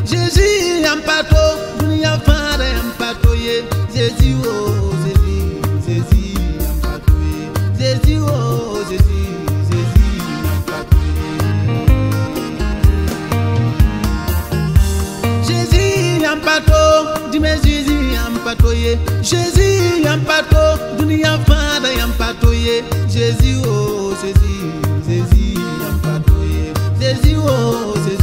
Jésus ampato, dunia fara ampatoye. Jésus oh Jésus, Jésus ampatoye. Jésus oh Jésus, Jésus ampatoye. Jésus ampato, dime Jésus ampatoye. Jésus ampato, dunia fara ampatoye. Jésus oh Jésus, Jésus ampatoye. Jésus oh Jésus.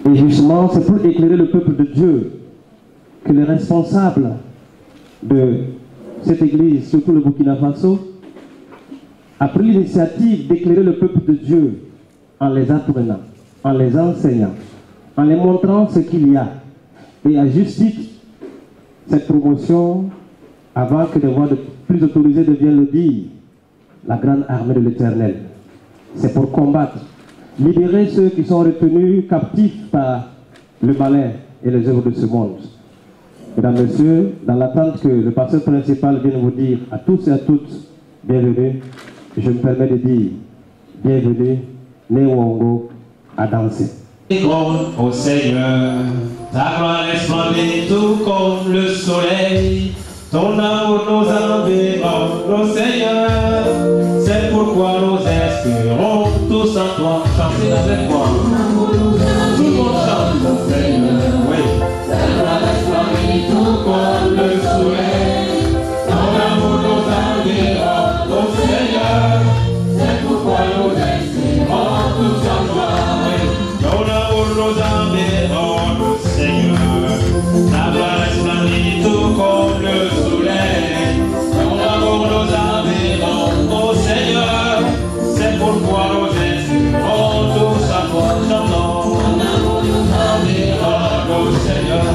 Et justement, c'est pour éclairer le peuple de Dieu que les responsables de cette église, surtout le Burkina Faso, a pris l'initiative d'éclairer le peuple de Dieu en les apprenant, en les enseignant, en les montrant ce qu'il y a. Et à juste titre, cette promotion, avant que des voix plus autorisées ne viennent le dire, la grande armée de l'Éternel, c'est pour combattre, libérer ceux qui sont retenus captifs par le malin et les œuvres de ce monde. Mesdames, Messieurs, dans l'attente que le pasteur principal vienne vous dire à tous et à toutes, bienvenue, je me permets de dire, bienvenue, Néongo, à danser. Au Seigneur, ta gloire resplendit tout comme le soleil, ton amour nous environne, au Seigneur, c'est pourquoi nous espérons. tous en toi, chantez avec moi. Tout le monde chante au Seigneur, oui. Sa gloire resplendit tout comme le soleil. Ton amour nous environne, ô Seigneur. C'est pourquoi nous espérons tous en toi, oui. Ton amour nous environne, ô Seigneur. Ta gloire resplendit tout comme le soleil. Ton amour nous environne, ô Seigneur. C'est pourquoi nous espérons tous à toi, chantons. Ton amour nous environne, ô Seigneur.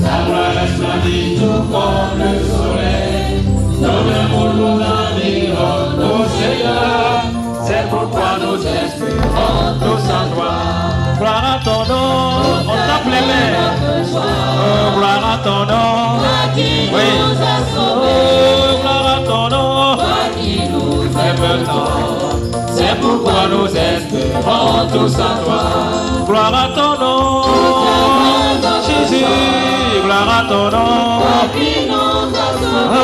Ta gloire resplendit tout comme le soleil. Ton amour nous environne, ô Seigneur. C'est pourquoi nous espérons tous en toi. Gloire à ton nom, on tape les mains. Oh, gloire à ton nom. Oui. Oh, gloire à ton nom. Aime tant. C'est pourquoi nous espérons tous en toi. Gloire à ton nom. Jésus, gloire à ton nom. Oh,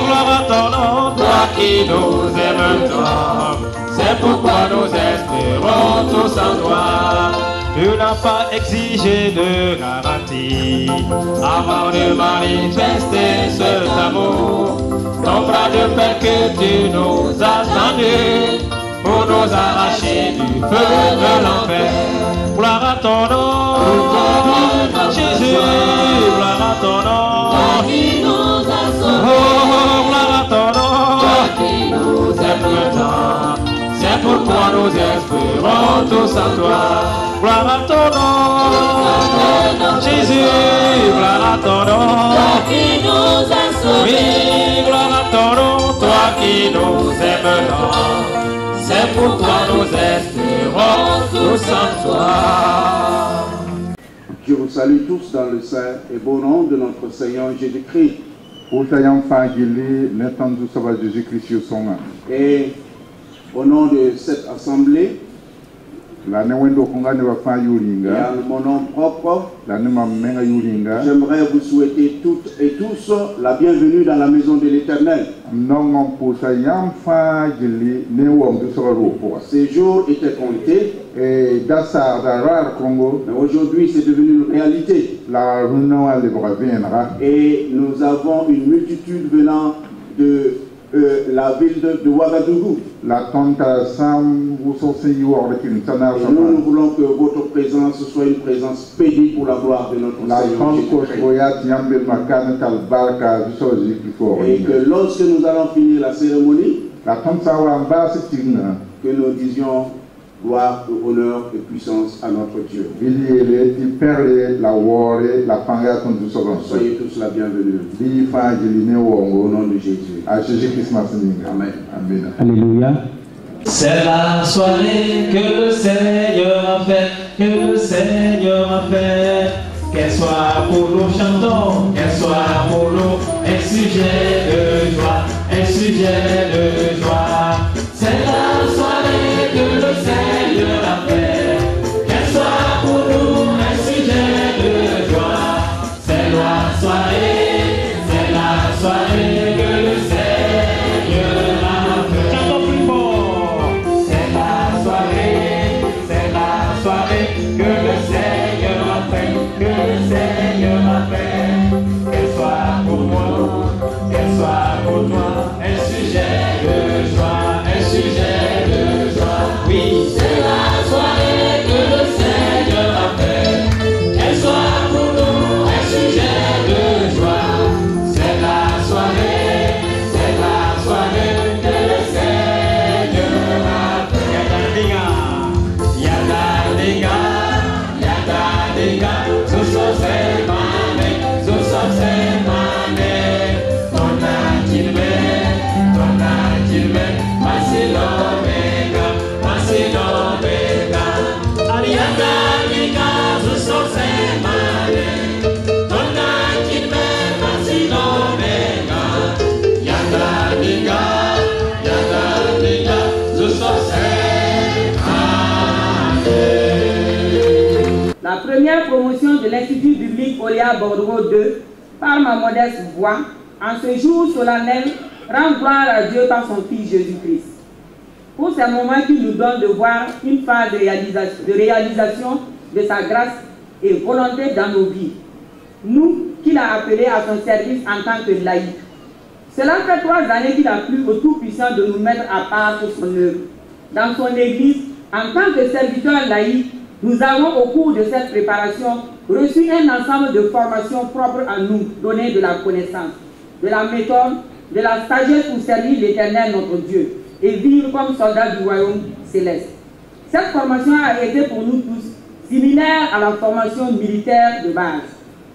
gloire à ton nom. Toi qui nous aimes tant. C'est pourquoi nous espérons tous en toi. Tu n'as pas exigé de garantie avant de manifester cet amour. Ton bras de paix que tu nous as tendu pour nous arracher du feu de l'enfer. Gloire à ton nom, Jésus, gloire à ton nom. Oh, gloire à ton nom, c'est temps. C'est pourquoi nous espérons tous en toi. Gloire à ton nom, Jésus, gloire à ton nom. Toi qui nous as sauvés. Oui, gloire à ton nom, toi qui nous aimes tant. C'est pourquoi nous espérons tous en toi. Je vous salue tous dans le saint et beau nom de notre Seigneur Jésus-Christ. Et au nom de cette assemblée, et à mon nom propre, j'aimerais vous souhaiter toutes et tous la bienvenue dans la maison de l'Éternel. Ces jours étaient comptés, mais aujourd'hui c'est devenu une réalité. Et nous avons une multitude venant de la ville de Ouagadougou. Et nous voulons que votre présence soit une présence pénible pour la gloire de notre Seigneur Jésus-Christ. Et que lorsque nous allons finir la cérémonie, que nous disions gloire, honneur et puissance à notre Dieu. Soyez tous la bienvenue. Au nom de Jésus. Amen. Amen. Alléluia. C'est la soirée que le Seigneur a fait, que le Seigneur a fait. Qu'elle soit pour nous chantons, qu'elle soit pour nous un sujet de joie, un sujet de joie. C'est la soirée que le Seigneur a fait, qu'elle soit pour nous un sujet de joie. C'est la soirée que le Seigneur a fait. Chantons plus fort. C'est la soirée que le Seigneur a fait, que le Seigneur a fait. Qu'elle soit pour moi, qu'elle soit pour toi, un sujet de joie, un sujet de joie. Oui, c'est la soirée que le Seigneur a fait. Qu'elle soit pour nous un sujet de joie. C'est la soirée que le Seigneur a fait. Yada liga, so se mane, tona kilme, masilo mega. Yada liga, so se mane, tona kilme, masilo mega. Yada liga, so se La première promotion de l'Institut biblique Oléa Bordeaux 2, par ma modeste voix, en ce jour solennel, rend gloire à Dieu par son Fils Jésus-Christ. pour ces moments qui nous donnent de voir une phase de réalisation de sa grâce et volonté dans nos vies. Nous, qu'il a appelés à son service en tant que laïcs. Cela fait 3 années qu'il a plu au Tout-Puissant de nous mettre à part pour son œuvre. Dans son Église, en tant que serviteurs laïcs, nous avons au cours de cette préparation reçu un ensemble de formations propres à nous, donner de la connaissance, de la méthode, de la sagesse pour servir l'Éternel notre Dieu et vivre comme soldats du royaume céleste. Cette formation a été pour nous tous similaire à la formation militaire de base,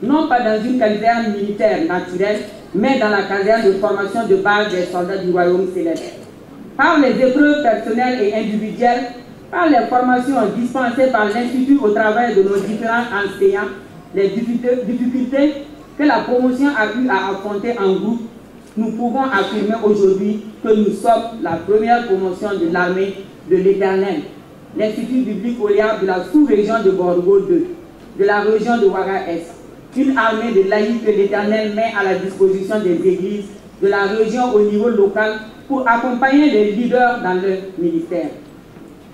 non pas dans une caserne militaire naturelle, mais dans la caserne de formation de base des soldats du royaume céleste. Par les épreuves personnelles et individuelles, par les formations dispensées par l'Institut au travail de nos différents enseignants, les difficultés que la promotion a eu à affronter en groupe, nous pouvons affirmer aujourd'hui que nous sommes la première promotion de l'armée de l'Éternel, l'Institut biblique Oliab de la sous-région de Bordeaux 2, de la région de Ouaga-Est, une armée de laïcs que l'Éternel met à la disposition des églises de la région au niveau local pour accompagner les leaders dans leur ministère.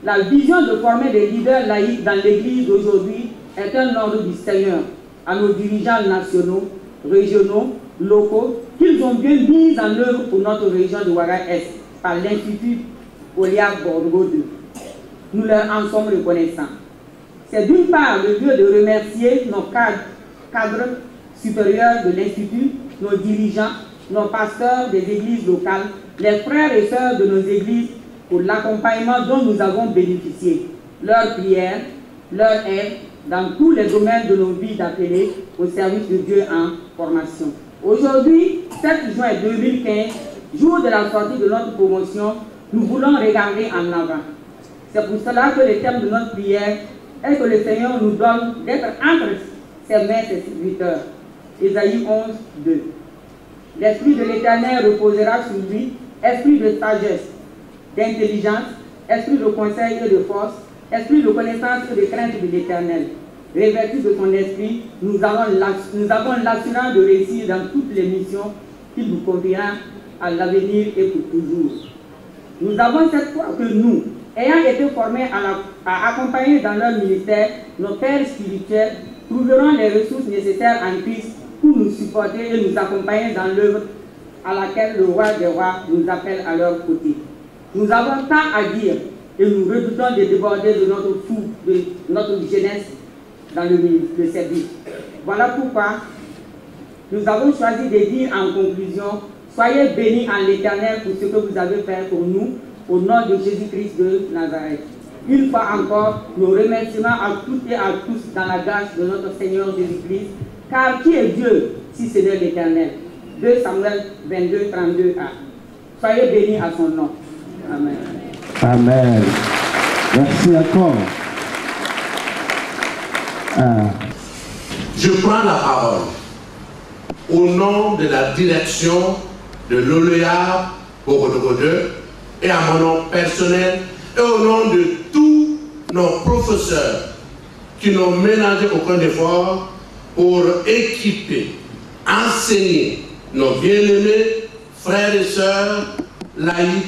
La vision de former des leaders laïcs dans l'Église d'aujourd'hui est un ordre du Seigneur à nos dirigeants nationaux, régionaux, locaux, qu'ils ont bien mis en œuvre pour notre région de Ouaga-Est par l'Institut Oliab Bordeaux 2. Nous leur en sommes reconnaissants. C'est d'une part le lieu de remercier nos cadres supérieurs de l'Institut, nos dirigeants, nos pasteurs des églises locales, les frères et sœurs de nos églises pour l'accompagnement dont nous avons bénéficié, leur prière, leur aide dans tous les domaines de nos vies d'appelés au service de Dieu en formation. Aujourd'hui, 7 juin 2015, jour de la sortie de notre promotion, nous voulons regarder en avant. C'est pour cela que le thème de notre prière est que le Seigneur nous donne d'être entre ses mains, ses serviteurs. Ésaïe 11, 2. L'Esprit de l'Éternel reposera sur lui, esprit de sagesse, d'intelligence, esprit de conseil et de force, esprit de connaissance et de crainte de l'Éternel. Revêtus de son esprit, nous avons l'assurance de réussir dans toutes les missions qu'il nous conviera à l'avenir et pour toujours. Nous avons cette foi que nous, ayant été formés à accompagner dans leur ministère, nos pères spirituels trouveront les ressources nécessaires en Christ pour nous supporter et nous accompagner dans l'œuvre à laquelle le roi des rois nous appelle à leur côté. Nous avons tant à dire et nous redoutons de déborder de notre fou, de notre jeunesse dans le service. Voilà pourquoi nous avons choisi de dire en conclusion: soyez bénis en l'Éternel pour ce que vous avez fait pour nous, au nom de Jésus-Christ de Nazareth. Une fois encore, nos remerciements à toutes et à tous dans la grâce de notre Seigneur Jésus-Christ, car qui est Dieu si ce n'est l'Éternel? 2 Samuel 22, 32a. Soyez bénis à son nom. Amen. Amen. Merci encore. Je prends la parole au nom de la direction de l'OLEA Bordeaux 2 et à mon nom personnel et au nom de tous nos professeurs qui n'ont ménagé aucun effort pour équiper, enseigner nos bien-aimés frères et sœurs laïcs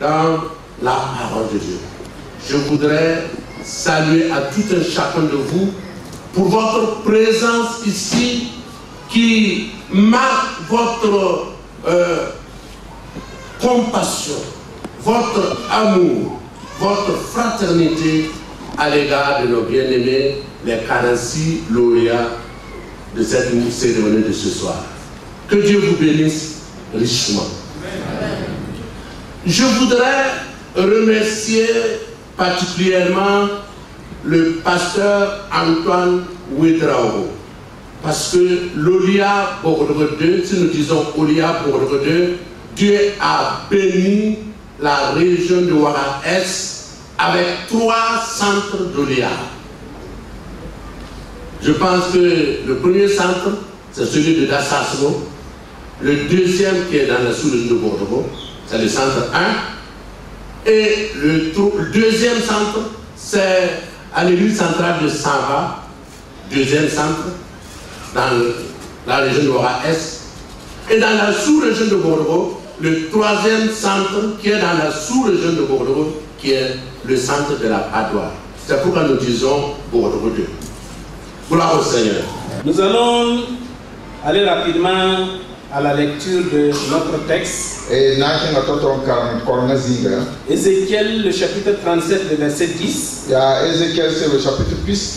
dans la parole de Dieu. Je voudrais saluer à tout un chacun de vous pour votre présence ici qui marque votre compassion, votre amour, votre fraternité à l'égard de nos bien-aimés, les 46 lauréats de cette cérémonie de ce soir. Que Dieu vous bénisse richement. Je voudrais remercier particulièrement le pasteur Antoine Ouedraogo, parce que l'Olia Bordeaux 2, si nous disons Olia Bordeaux 2, Dieu a béni la région de Ouaga-Est avec 3 centres d'Olia. Je pense que le premier centre, c'est celui de Dassasmo. Le deuxième, qui est dans la sous-région de Bordeaux, c'est le centre 1. Et le deuxième centre, c'est à l'église centrale de Sava, deuxième centre, dans la région de Ouaga-Est. Et dans la sous-région de Bordeaux, le troisième centre qui est dans la sous-région de Bordeaux, qui est le centre de la Padoie. C'est pourquoi nous disons Bordeaux 2. Gloire au Seigneur. Nous allons aller rapidement à la lecture de notre texte. Ézéchiel, le chapitre 37, le verset 10. Ézéchiel, c'est le chapitre plus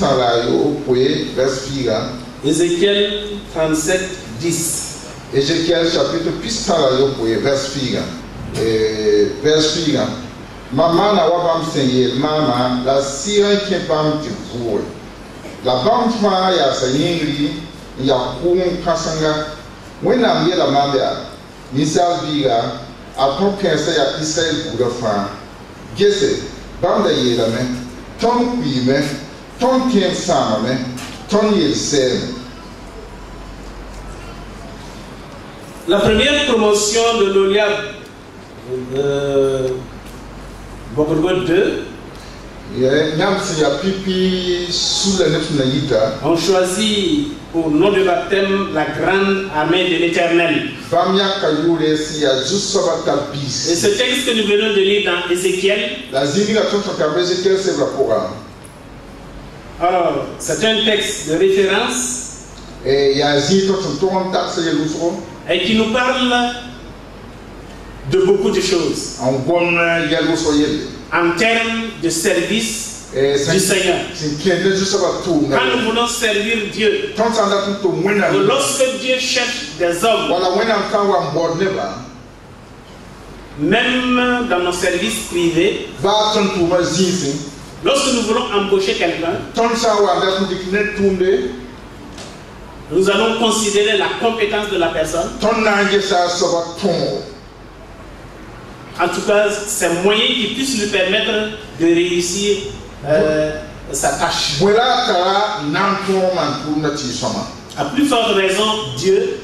Ézéchiel 37, 10. Ézéchiel, chapitre plus verset 4. Maman n'a pas enseigné, maman, la sirène qui est pas de la banque, il y a sa yingri, il y a un kasanga. When I'm here, la manda, Nisal Biga, a ton pensée à Israël pour le faire. Gesse, banda yelame, ton pime, ton tien samame, ton yelsem. La première promotion de l'Olia Bordeaux 2, on choisit pour nom de baptême la grande armée de l'Éternel. Et ce texte que nous venons de lire dans Ézéchiel, alors c'est un texte de référence et qui nous parle de beaucoup de choses en termes de service du Seigneur. Quand nous voulons servir Dieu, lorsque Dieu cherche des hommes, même dans nos services privés, lorsque nous voulons embaucher quelqu'un, nous allons considérer la compétence de la personne. En tout cas, c'est moyen qui puisse lui permettre de réussir sa tâche. À plus forte raison, Dieu,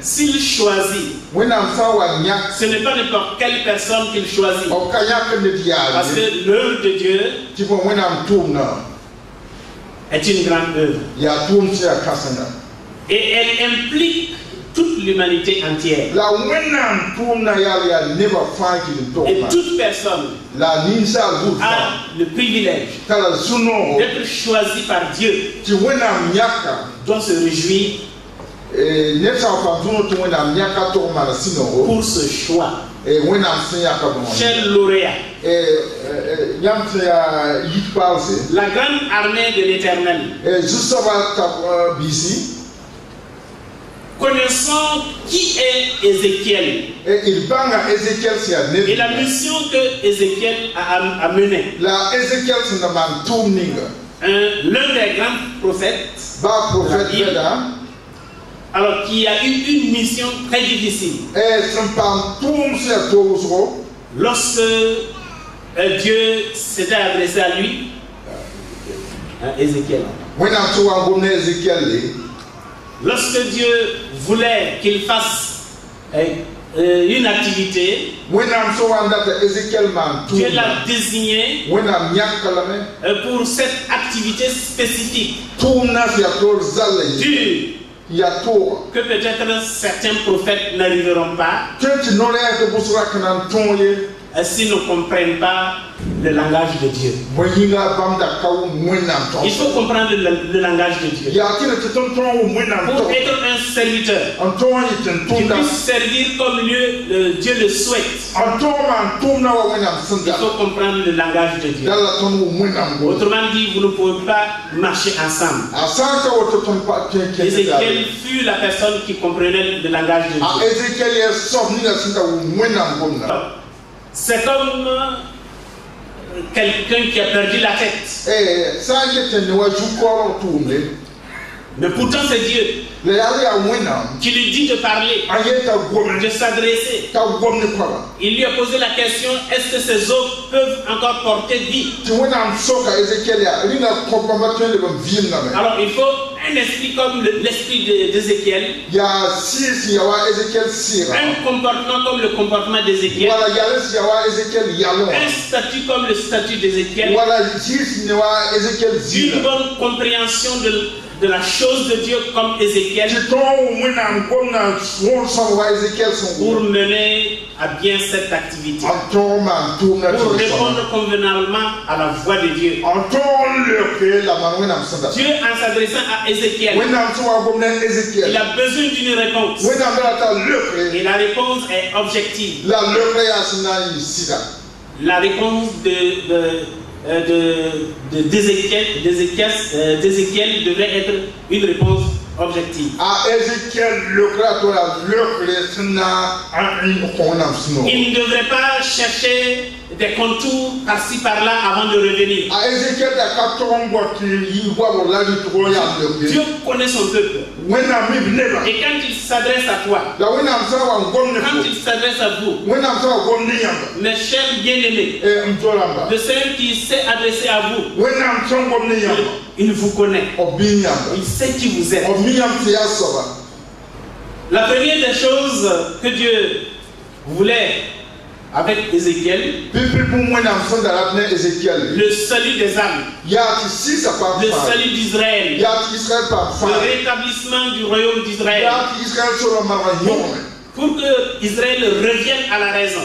s'il choisit, ce n'est pas n'importe quelle personne qu'il choisit. Parce que l'œuvre de Dieu est une grande œuvre. Et elle implique toute l'humanité entière. Et toute personne a le privilège d'être choisi par Dieu, doit se réjouir pour ce choix. Cher lauréat, la grande armée de l'Éternel, connaissant qui est Ézéchiel et la mission que Ézéchiel a menée. L'un des grands prophètes, alors qui a eu une mission très difficile. Lorsque Dieu s'était adressé à lui, Ézéchiel. Lorsque Dieu voulait qu'il fasse une activité, Dieu l'a désigné pour cette activité spécifique. Que peut-être certains prophètes n'arriveront pas s'ils ne comprennent pas le langage de Dieu. Il faut comprendre le langage de Dieu. Pour être un serviteur qui puisse servir comme Dieu le souhaite, il faut comprendre le langage de Dieu. Autrement dit, vous ne pouvez pas marcher ensemble. Ézéchiel fut la personne qui comprenait le langage de Dieu. C'est comme quelqu'un qui a perdu la tête. Mais pourtant c'est Dieu qui lui dit de parler, de s'adresser. Il lui a posé la question, est-ce que ces eaux peuvent encore porter vie? Alors il faut un esprit comme l'esprit d'Ézéchiel, un comportement comme le comportement d'Ézéchiel, un statut comme le statut d'Ézéchiel, une bonne compréhension de la chose de Dieu comme Ézéchiel pour mener à bien cette activité, pour répondre convenablement à la voix de Dieu. Dieu, en s'adressant à Ézéchiel, il a besoin d'une réponse. Et la réponse est objective. La réponse d'Ézéchiel devait être une réponse objective. Il ne devrait pas chercher des contours par-ci par-là avant de revenir. Dieu connaît son peuple. Et quand il s'adresse à toi, quand il s'adresse à vous, mes chers bien-aimés, le Seigneur qui s'est adressé à vous, il vous connaît. Il sait qui vous êtes. La première des choses que Dieu voulait avec Ézéchiel, le salut des âmes, le salut d'Israël, le rétablissement du royaume d'Israël, pour que Israël revienne à la raison,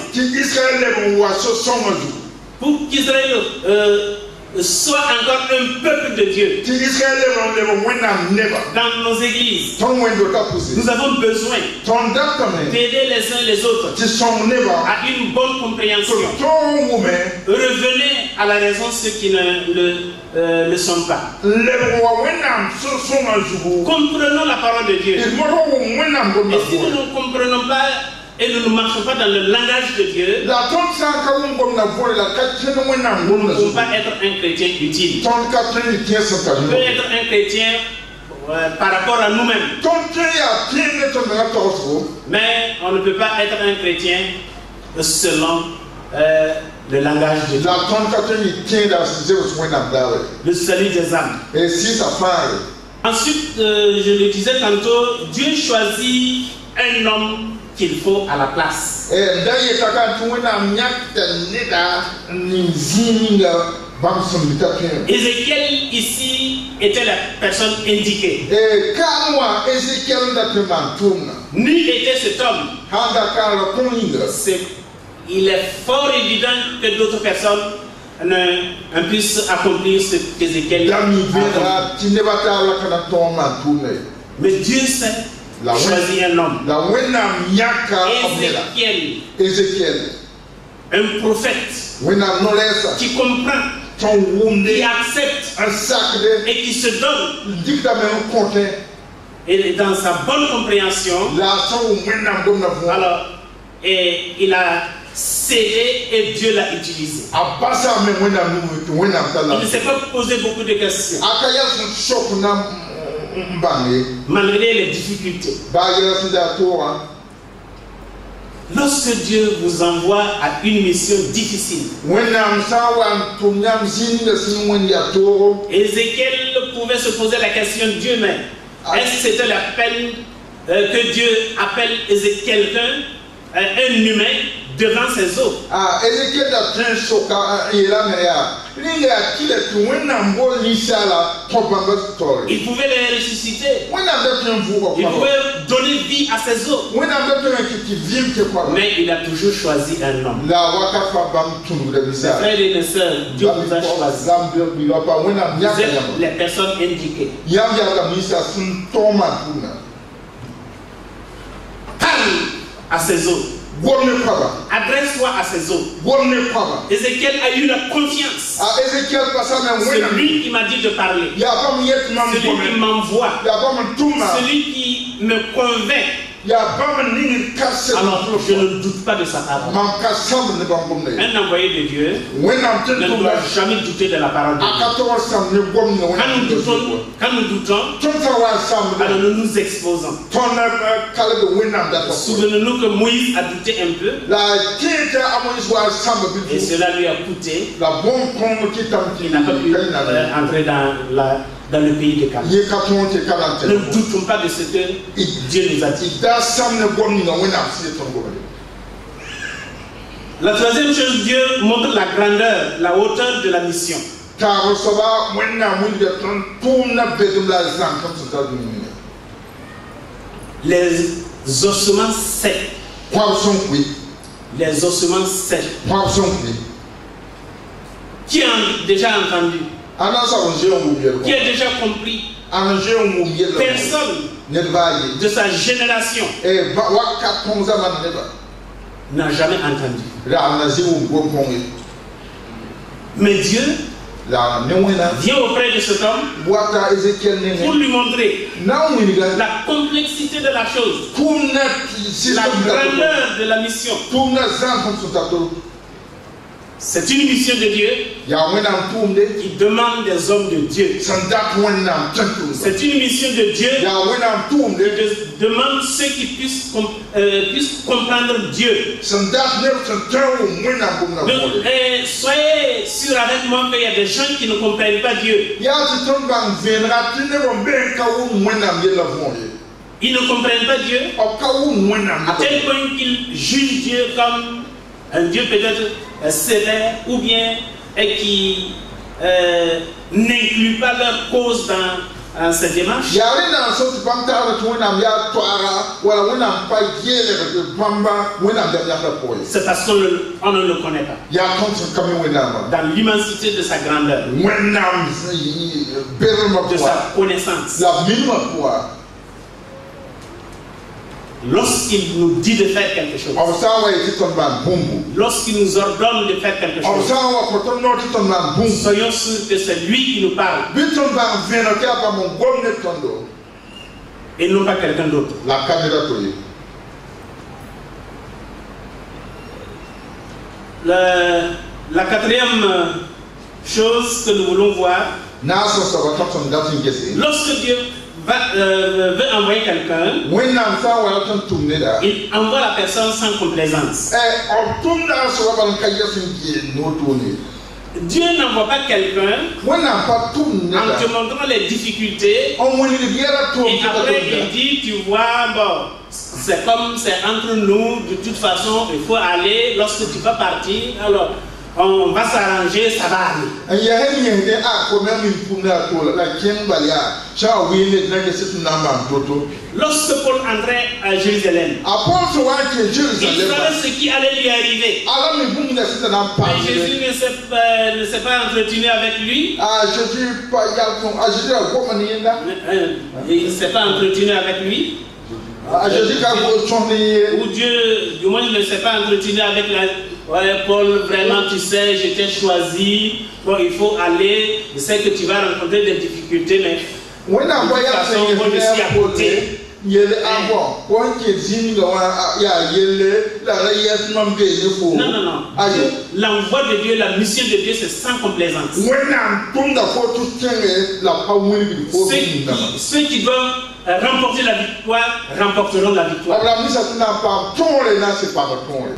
pour qu'Israël soit encore un peuple de Dieu. Dans nos églises, nous avons besoin d'aider les uns les autres à une bonne compréhension. Revenez à la raison ceux qui ne le sont pas. Comprenons la parole de Dieu. Et si nous ne comprenons pas et nous ne marchons pas dans le langage de Dieu, nous ne pouvons pas être un chrétien utile. On peut être un chrétien par rapport à nous-mêmes. Mais on ne peut pas être un chrétien selon le langage de Dieu. Le salut des âmes. Ensuite, je le disais tantôt, Dieu choisit un homme qu'il faut à la place. Ézéchiel ici était la personne indiquée. Nul était cet homme. Il est fort évident que d'autres personnes ne puissent accomplir ce qu'Ézéchiel a accompli. Mais Dieu sait choisir un homme. Ézéchiel, un prophète qui comprend, qui accepte et qui se donne. Et dans sa bonne compréhension, alors, et il a cédé et Dieu l'a utilisé. Il ne s'est pas posé beaucoup de questions. Malgré les difficultés. Lorsque Dieu vous envoie à une mission difficile, Ézéchiel pouvait se poser la question, Dieu, mais est-ce que c'était la peine que Dieu appelle quelqu'un, un humain, devant ses eaux? Il pouvait les ressusciter. Il pouvait donner vie à ses eaux. Mais il a toujours choisi un homme. Mes frères et mes sœurs, Dieu vous a choisi. Vous êtes les personnes indiquées. Parle à ses eaux. Adresse-toi à ses eaux. Ézéchiel a eu la confiance. C'est lui qui m'a dit de parler. Celui qui m'envoie. Celui qui me convainc. Alors je ne doute pas de sa parole. Un envoyé de Dieu ne doit jamais douter de la parole de Dieu. Quand nous doutons, alors nous nous exposons. Souvenez-nous que Moïse a douté un peu et cela lui a coûté. Il n'a pas pu entrer dans le pays de Canaan. Ne doutons pas de ce que Dieu nous a dit. La troisième chose, Dieu montre la grandeur, la hauteur de la mission. Les ossements secs. Les ossements secs. Qui a déjà entendu? Qui a déjà compris? Personne de sa génération n'a jamais entendu. Mais Dieu vient auprès de cet homme pour lui montrer la complexité de la chose, la grandeur de la mission. C'est une mission de Dieu qui demande des hommes de Dieu. C'est une mission de Dieu qui demande ceux qui puissent comprendre Dieu. Donc, soyez sûrs avec moi qu'il y a des gens qui ne comprennent pas Dieu. Ils ne comprennent pas Dieu à tel point qu'ils jugent Dieu comme un Dieu peut-être sévère ou bien qui n'inclut pas leur cause dans cette démarche. C'est parce qu'on ne le connaît pas. Dans l'immensité de sa grandeur, de sa connaissance. Lorsqu'il nous dit de faire quelque chose, lorsqu'il nous ordonne de faire quelque chose, soyons sûrs que c'est lui qui nous parle et non pas quelqu'un d'autre. La quatrième chose que nous voulons voir, lorsque Dieu veut envoyer quelqu'un, il envoie la personne sans complaisance. Dieu n'envoie pas quelqu'un en te montrant les difficultés et après il dit, tu vois, bon, c'est comme c'est entre nous, de toute façon il faut aller, lorsque tu vas partir, alors on va s'arranger, ça va aller. Lorsque Paul entrait à Jérusalem, il savait ce qui allait lui arriver. Mais Jésus ne s'est pas entretenu avec lui. Il ne s'est pas entretenu avec lui. Ou Dieu, du moins, ne s'est pas entretenu avec la... Ouais, Paul, vraiment, tu sais, je t'ai choisi. Bon, il faut aller. Je sais que tu vas rencontrer des difficultés, mais de toute façon, moi, je suis à côté. Non. L'envoi de Dieu, la mission de Dieu, c'est sans complaisance. Ceux qui doivent remporter la victoire, remporteront la victoire.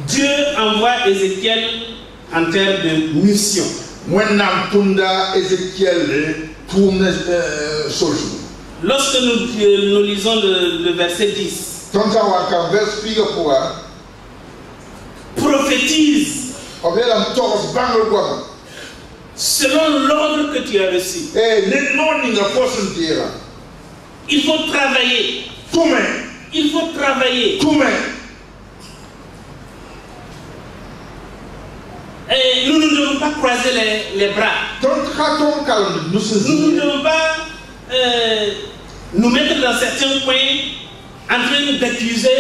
Dieu envoie Ézéchiel en termes de mission. Lorsque nous lisons le verset 10, prophétise selon l'ordre que tu as reçu. Il faut travailler. Il faut travailler. Et nous ne devons pas croiser les bras. Nous ne devons pas nous mettre dans certains coins en train d'accuser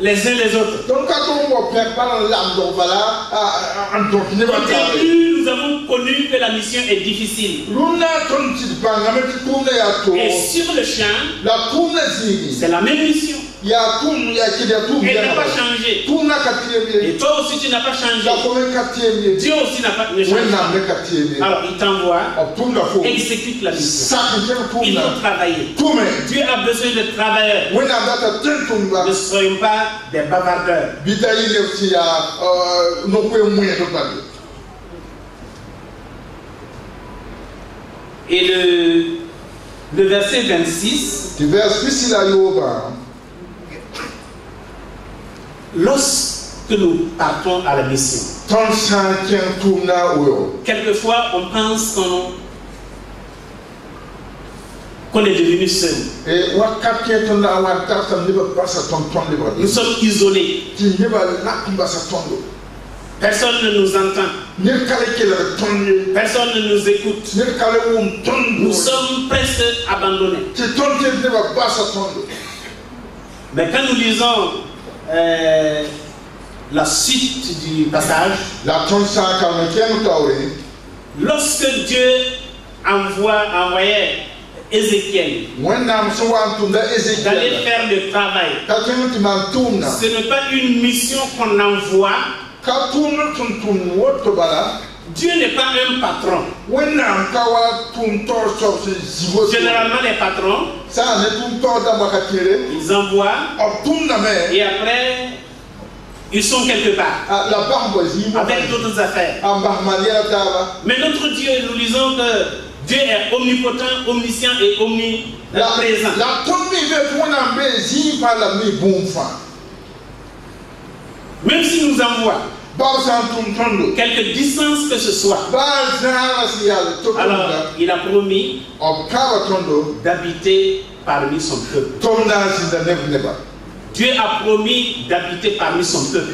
les uns les autres. Au début, nous avons connu que la mission est difficile. Et sur le champ, c'est la même mission. Elle n'a pas changé. Et toi aussi tu n'as pas changé. Dieu aussi n'a pas changé. Alors il t'envoie, exécute la mission. Il faut travailler. Dieu a besoin de travailleurs. Ne soyons pas des bavardeurs. Et le verset 26, lorsque nous partons à la mission, Quelquefois, on pense qu'on est devenu seul. Nous sommes isolés. Personne ne nous entend. Personne ne nous écoute. Nous sommes presque abandonnés. Mais quand nous lisons la suite du passage, lorsque Dieu envoyait Ézéchiel d'aller faire le travail, ce n'est pas une mission qu'on envoie. Dieu n'est pas un patron. Généralement, les patrons, ils envoient et après, ils sont quelque part avec d'autres affaires. Mais notre Dieu, nous lisons que Dieu est omnipotent, omniscient et omniprésent. Même s'il nous envoie quelque distance que ce soit, alors il a promis d'habiter parmi son peuple. Dieu a promis d'habiter parmi son peuple.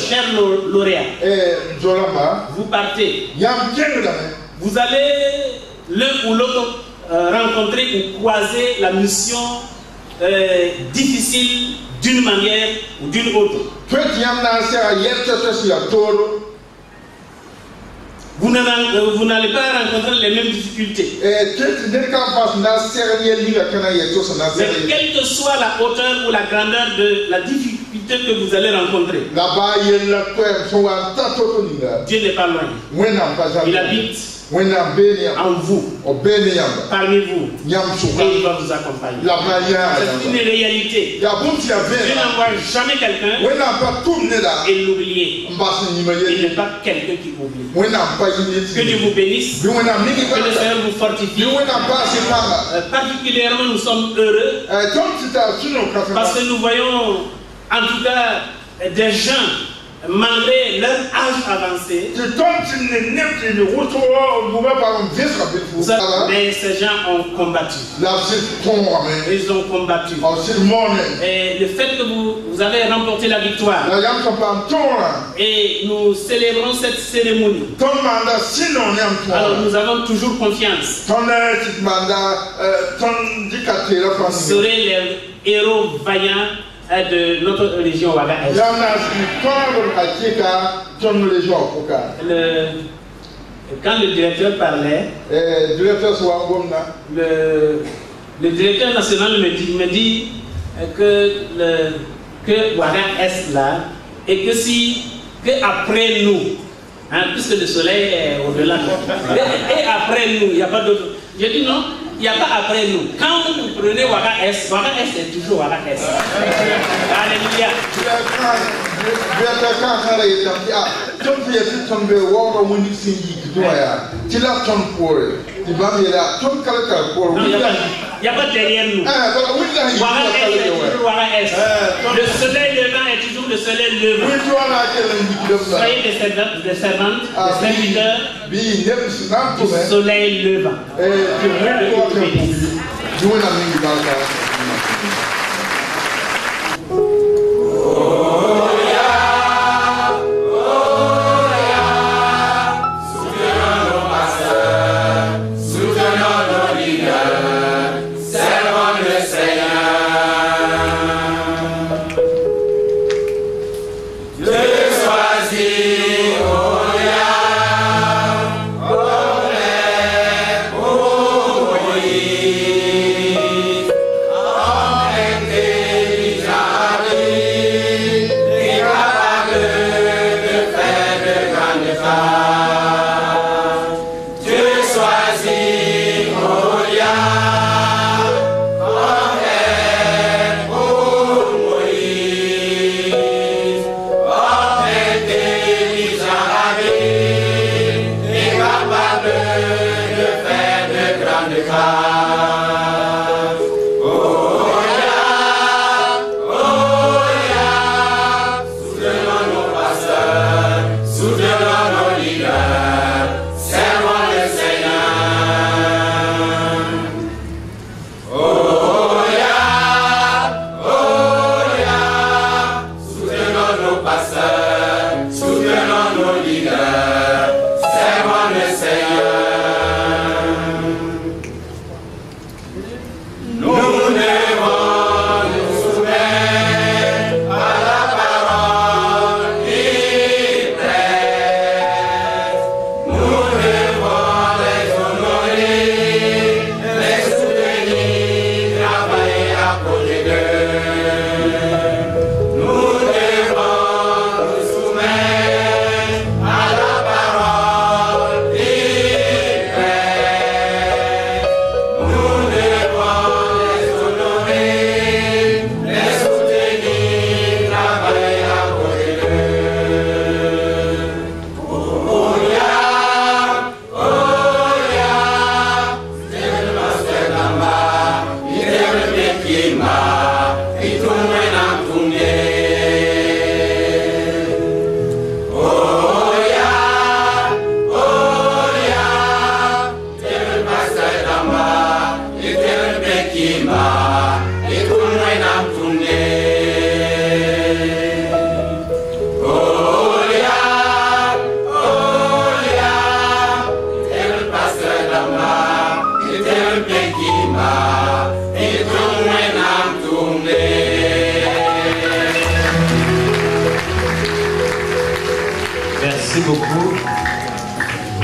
Cher lauréat, vous partez. Vous allez l'un ou l'autre rencontrer ou croiser la mission difficile d'une manière ou d'une autre. Vous n'allez pas rencontrer les mêmes difficultés. Mais quelle que soit la hauteur ou la grandeur de la difficulté que vous allez rencontrer, Dieu n'est pas loin. Il habite en vous, parmi vous, et il va vous accompagner. C'est une réalité. Dieu n'envoie jamais quelqu'un et l'oublier. Il n'est pas quelqu'un qui oublie. Que Dieu vous bénisse, que le Seigneur vous fortifie. Particulièrement, nous sommes heureux parce que nous voyons en tout cas des gens, malgré leur âge avancé, mais ces gens ont combattu. Ils ont combattu. Et le fait que vous avez remporté la victoire, et nous célébrons cette cérémonie, alors nous avons toujours confiance. Vous serez les héros vaillants de notre religion Ouaga Est. Quand le directeur parlait, le directeur national me dit que Ouaga Est là, et que après nous, puisque le soleil est au-delà, et après nous, il n'y a pas d'autre. J'ai dit non. Il n'y a pas après nous. Quand vous prenez Ouaga Est est toujours Ouaga Est. Alléluia. Il n'y a pas derrière nous. Ouaga Est est toujours Ouaga Est. Le soleil levant est toujours le soleil levant. Soyez des servantes, des serviteurs du soleil levant. Souvenons nos pasteurs.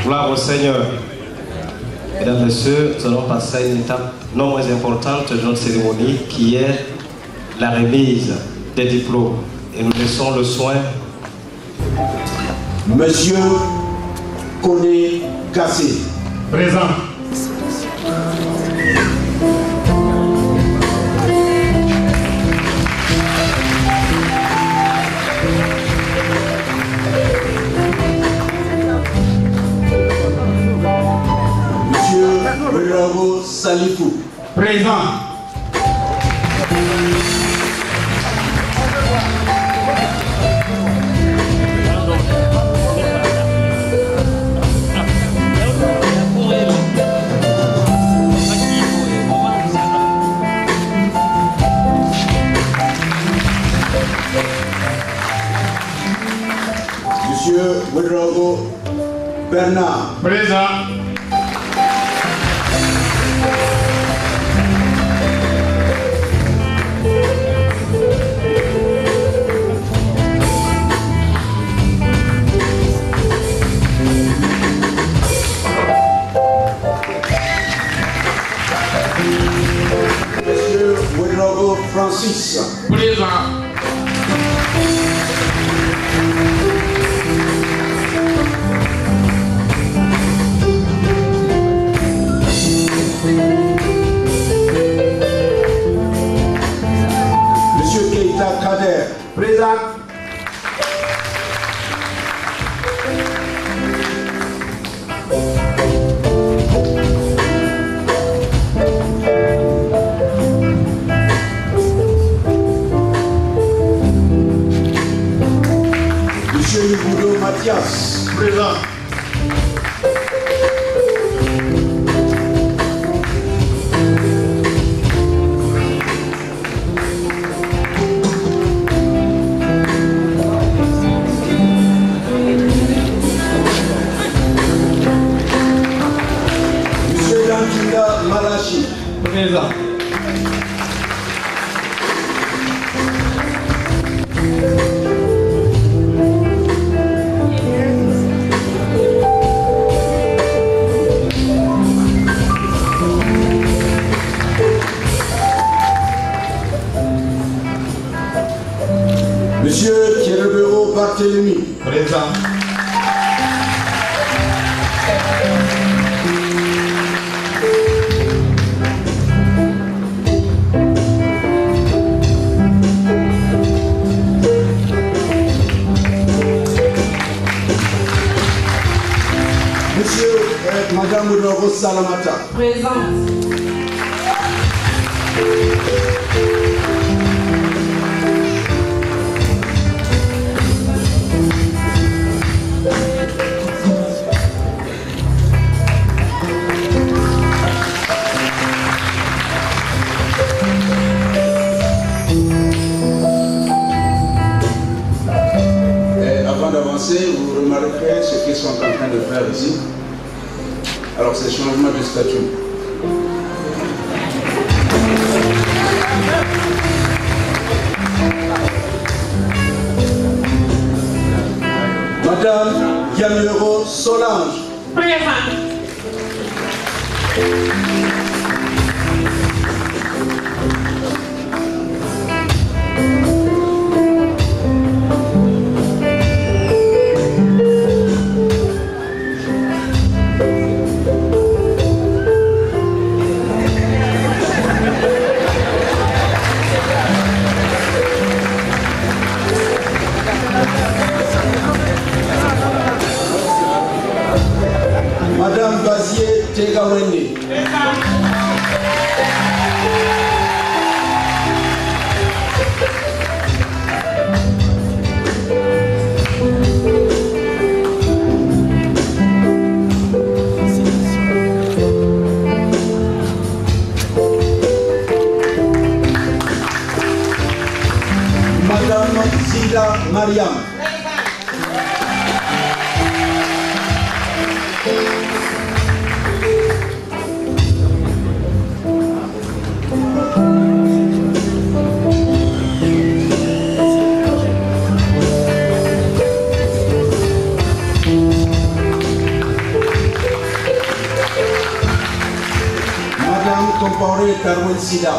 Gloire au Seigneur. Mesdames, Messieurs, nous allons passer à une étape non moins importante de notre cérémonie qui est la remise des diplômes. Et nous laissons le soin. Monsieur Koné Kassé. Présent. Bravo Salifou. Présent. Monsieur Bravo Bernard. Présent. Monsieur Woodrow Francis. Présent. Monsieur Keita Kader. Présent. Monsieur Lubudo Mathias. Présent. Monsieur Dankinda Malachi. Présent. Monsieur Thierry Barthélemy. Présent. Monsieur Madame Woodrow Salamata. Présente. Avant d'avancer, vous remarquerez ce qu'ils sont en train de faire ici. Alors, c'est changement de statut. Madame Yamiro Solange. Présente. Madame Bazier Tegawende. Madame Zila Mariam. Compaoré Darwin Sida.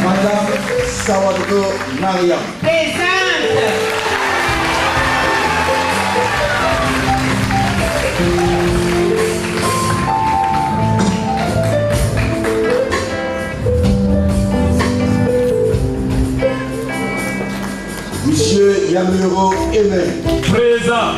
Madame Sawadou Mariam. Monsieur Yamuro Aimé. Présent.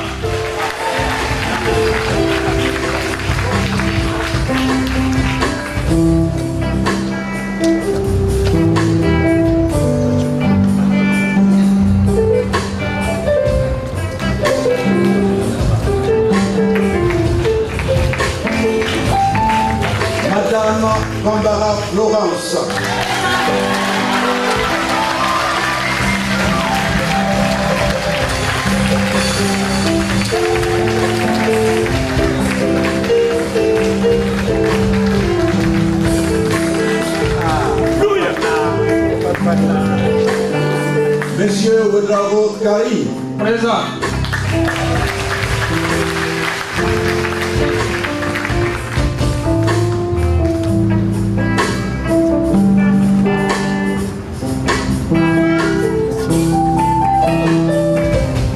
Madame Bambara Florence. Monsieur Ouedraogo Karim. Présent.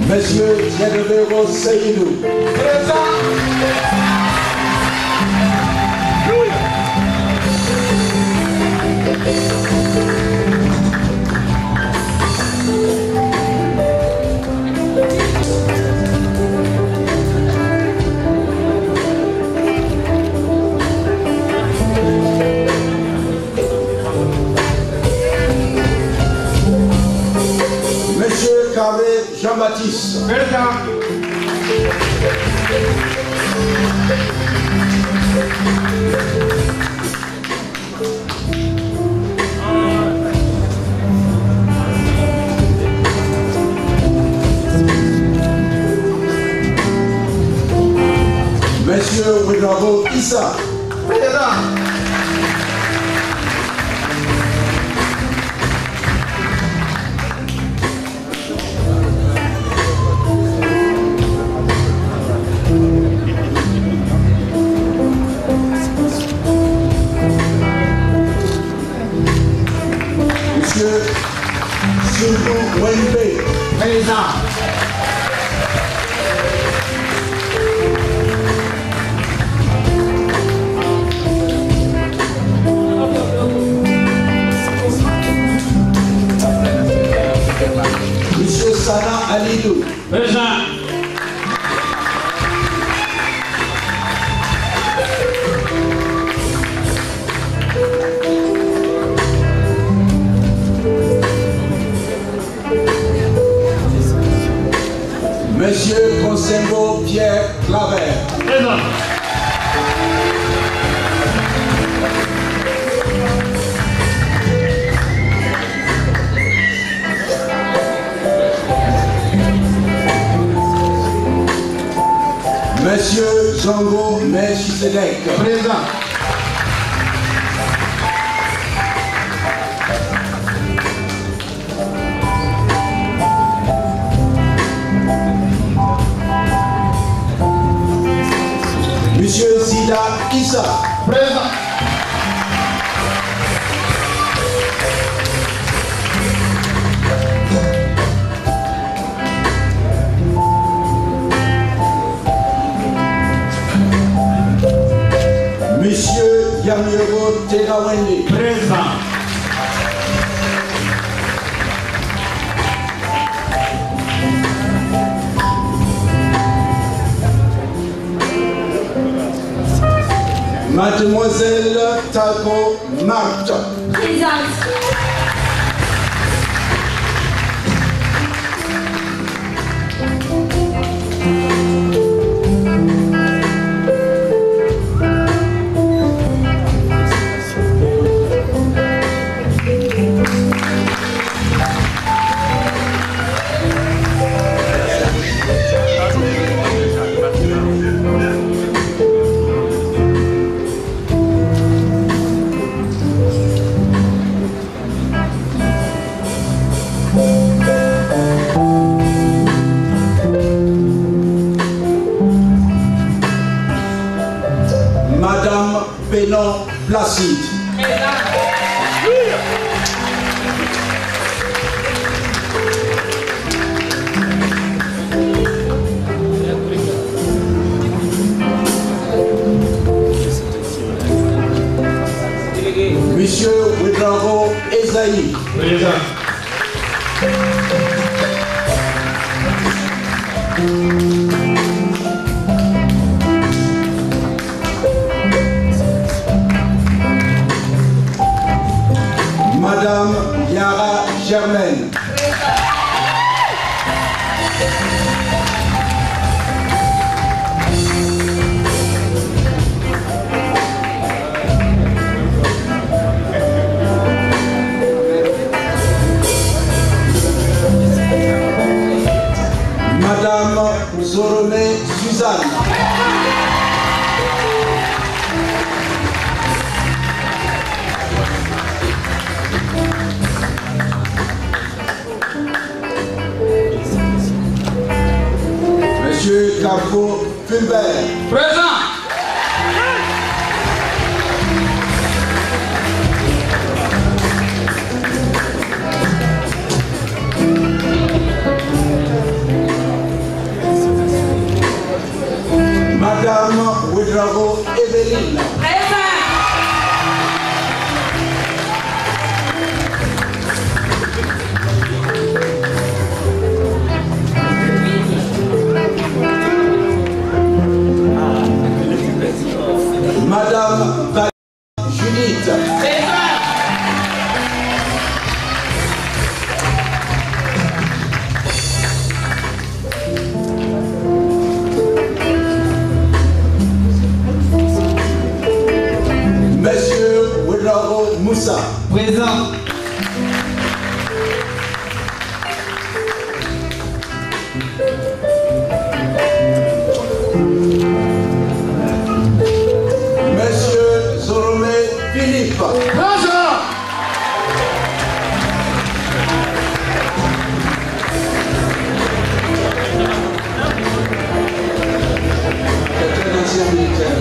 Monsieur Zedebero Seydou. Présent. Monsieur Carré Jean-Baptiste. Présent. Monsieur Ouedraogo Issa. Présent. Monsieur Sungu Wembe. Présent. Monsieur Sana Alidou. Présent. Monsieur Consembo Pierre Claver. Présent. Monsieur Zongo Melchisedek. Présent. Monsieur Zida Issa. Présent. Monsieur Yamiro Terawende. Présent. Mademoiselle Tago Marthe. Présente. prénom Placide. Monsieur Ouedraogo Esaïe. Madame Yara Germaine. Madame Zoromé Suzanne. Monsieur Carpo Fulbert. Présent. Madame Ouedraogo Evelyne. Madame Judith. Monsieur Ouedraogo Moussa. Présent. Monsieur Zoromé Philippe. Présent. C'est un ancien militaire.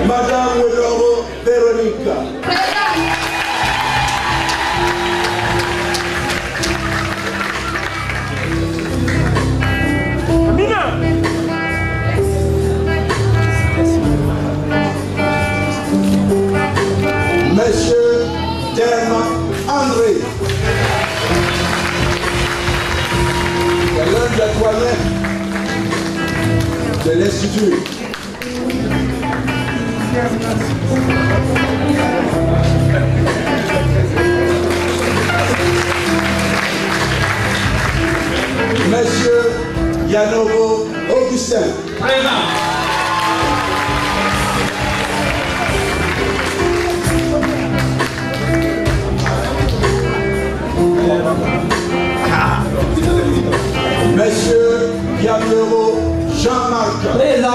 Madame Ouedraogo Véronica. Monsieur Terme André. C'est l'un des toilettes de l'Institut. Monsieur Yanovo Augustin. Présent. Monsieur Yamero Jean-Marc. Présent.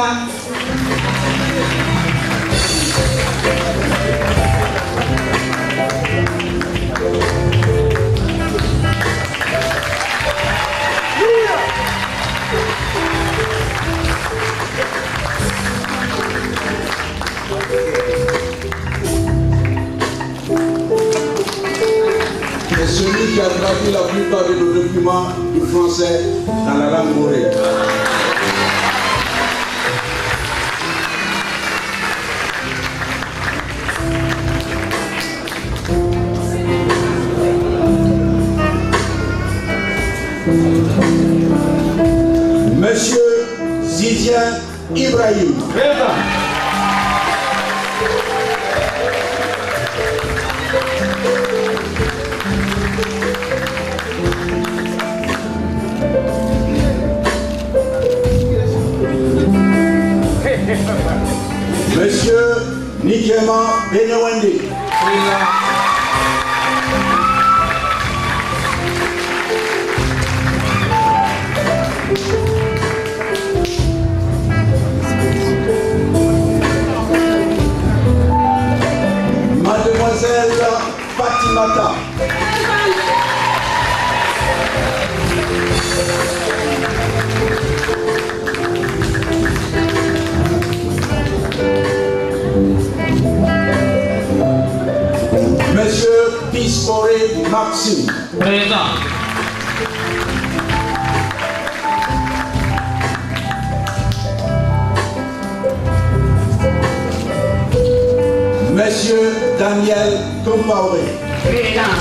C'est celui qui a traduit la plupart de nos documents du français dans la langue morée. Monsieur Zizi Chrétien Ibrahim. Monsieur Nikema Benewende. Mademoiselle Fatimata. Monsieur Piscoré Maxime. Présent. Monsieur Daniel Compaoré. Présent.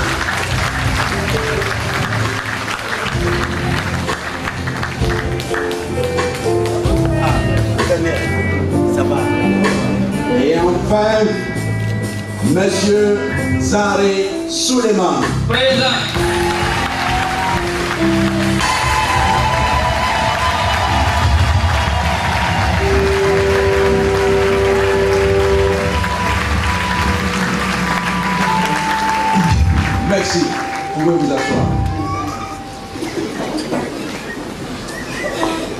Ça va. Et enfin, Monsieur Zaré Suleiman. Présent. Merci. Vous pouvez vous asseoir.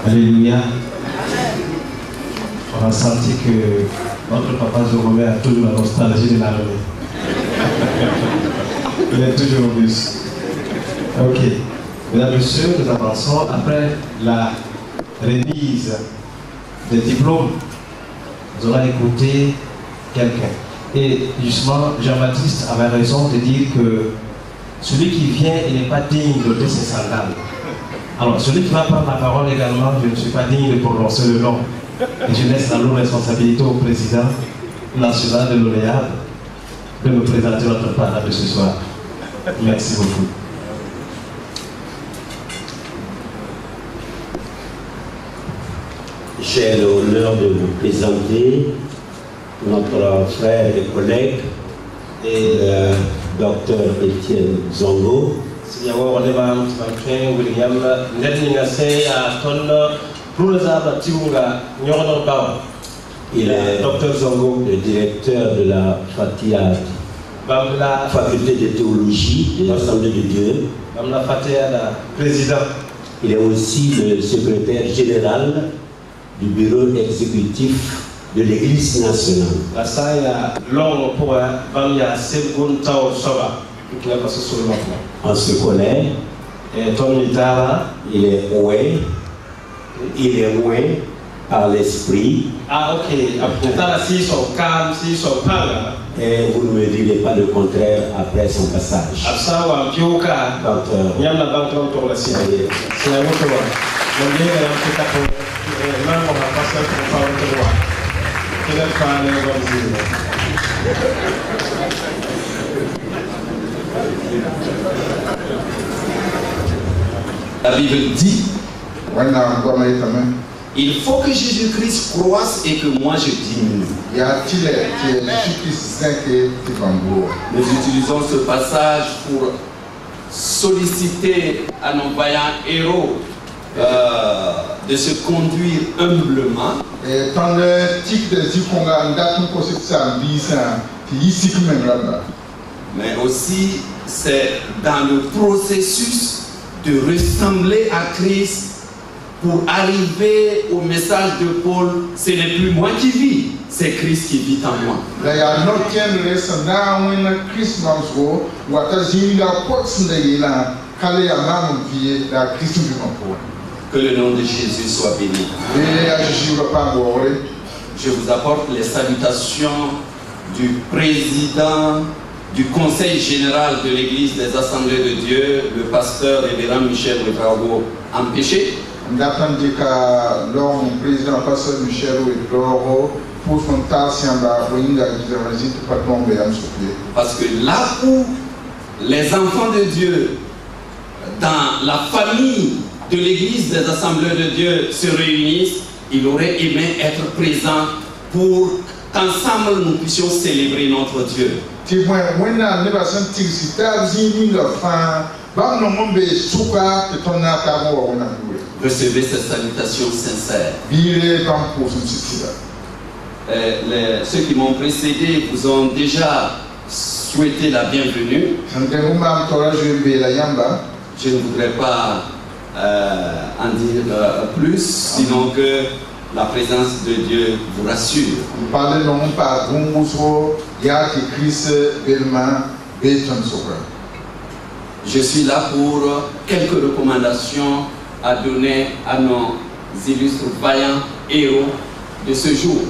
Alléluia. On a senti que notre papa Zoromé a toujours la nostalgie de l'armée. Il est toujours au bus. Ok. Mesdames et messieurs, nous avançons après la remise des diplômes. Nous allons écouter quelqu'un. Et justement, Jean-Baptiste avait raison de dire que celui qui vient, il n'est pas digne de ses sandales. Alors, celui qui va prendre la parole également, je ne suis pas digne de prononcer le nom. Et je laisse la lourde responsabilité au président national de l'ONEAD de me présenter notre parole de ce soir. Merci beaucoup. J'ai l'honneur de vous présenter notre frère et collègue, le docteur Étienne Zongo. Il est docteur Zongo, le directeur de la FATIAD, faculté de théologie de l'Assemblée de Dieu. Président. Il est aussi le secrétaire général du bureau exécutif de l'Église nationale. On se connaît. Il est oué. Il est oué par l'esprit. Ah ok. S'ils sont calmes, s'ils sont pas. Et vous ne me direz pas le contraire après son passage. La Bible dit il faut que Jésus-Christ croisse et que moi je diminue. Nous utilisons ce passage pour solliciter à nos vaillants héros de se conduire humblement. Mais aussi, c'est dans le processus de ressembler à Christ pour arriver au message de Paul. Ce n'est plus moi qui vis, c'est Christ qui vit en moi. Que le nom de Jésus soit béni. Je vous apporte les salutations du président du Conseil général de l'Église des Assemblées de Dieu, le pasteur révérend Michel Ricardo Empêché. Parce que là où les enfants de Dieu, dans la famille de l'Église des Assemblées de Dieu, se réunissent, il aurait aimé être présent pour qu'ensemble nous puissions célébrer notre Dieu. Recevez ces salutations sincères. Ceux qui m'ont précédé vous ont déjà souhaité la bienvenue. Je ne voudrais pas en dire plus, sinon que la présence de Dieu vous rassure. Je suis là pour quelques recommandations à donner à nos illustres vaillants héros de ce jour.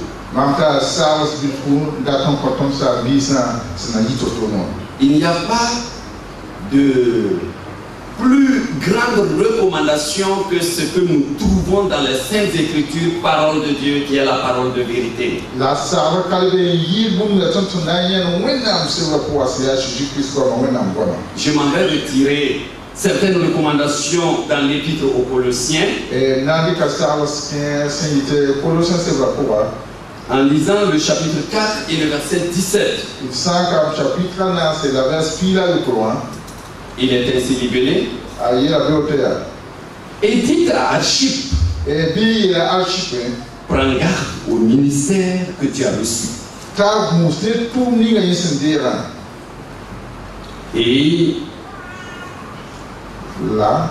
Il n'y a pas de plus grande recommandation que ce que nous trouvons dans les Saintes Écritures, parole de Dieu, qui est la parole de vérité. Je m'en vais retirer certaines recommandations dans l'Épître aux Colossiens. En lisant le chapitre 4 et le verset 17. Il est ainsi libellé. Et dites à Archippe, prends garde au ministère que tu as reçu. Et là,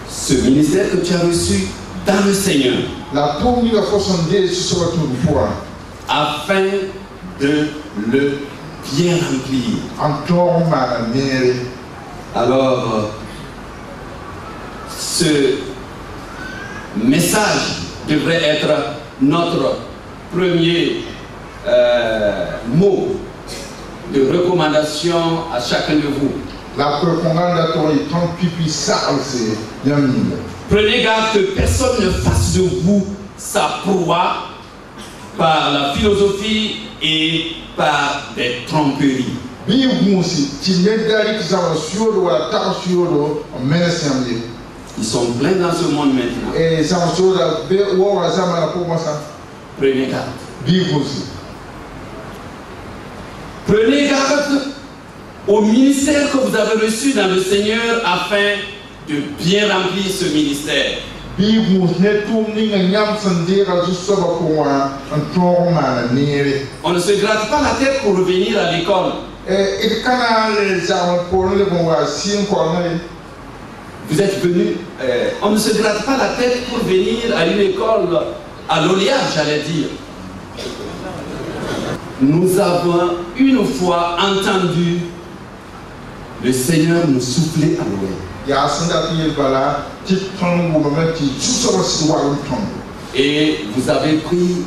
ce ministère que tu as reçu dans le Seigneur, afin de le bien remplir. Alors, ce message devrait être notre premier mot de recommandation à chacun de vous. Prenez garde que personne ne fasse de vous sa proie par la philosophie et par des tromperies. Ils sont pleins dans ce monde maintenant. Prenez garde. Prenez garde au ministère que vous avez reçu dans le Seigneur afin de bien remplir ce ministère. On ne se gratte pas la tête pour revenir à l'école. Vous êtes venus, on ne se gratte pas la tête pour venir à une école à l'Oléa, j'allais dire. Nous avons une fois entendu le Seigneur nous souffler à l'oreille. Et vous avez pris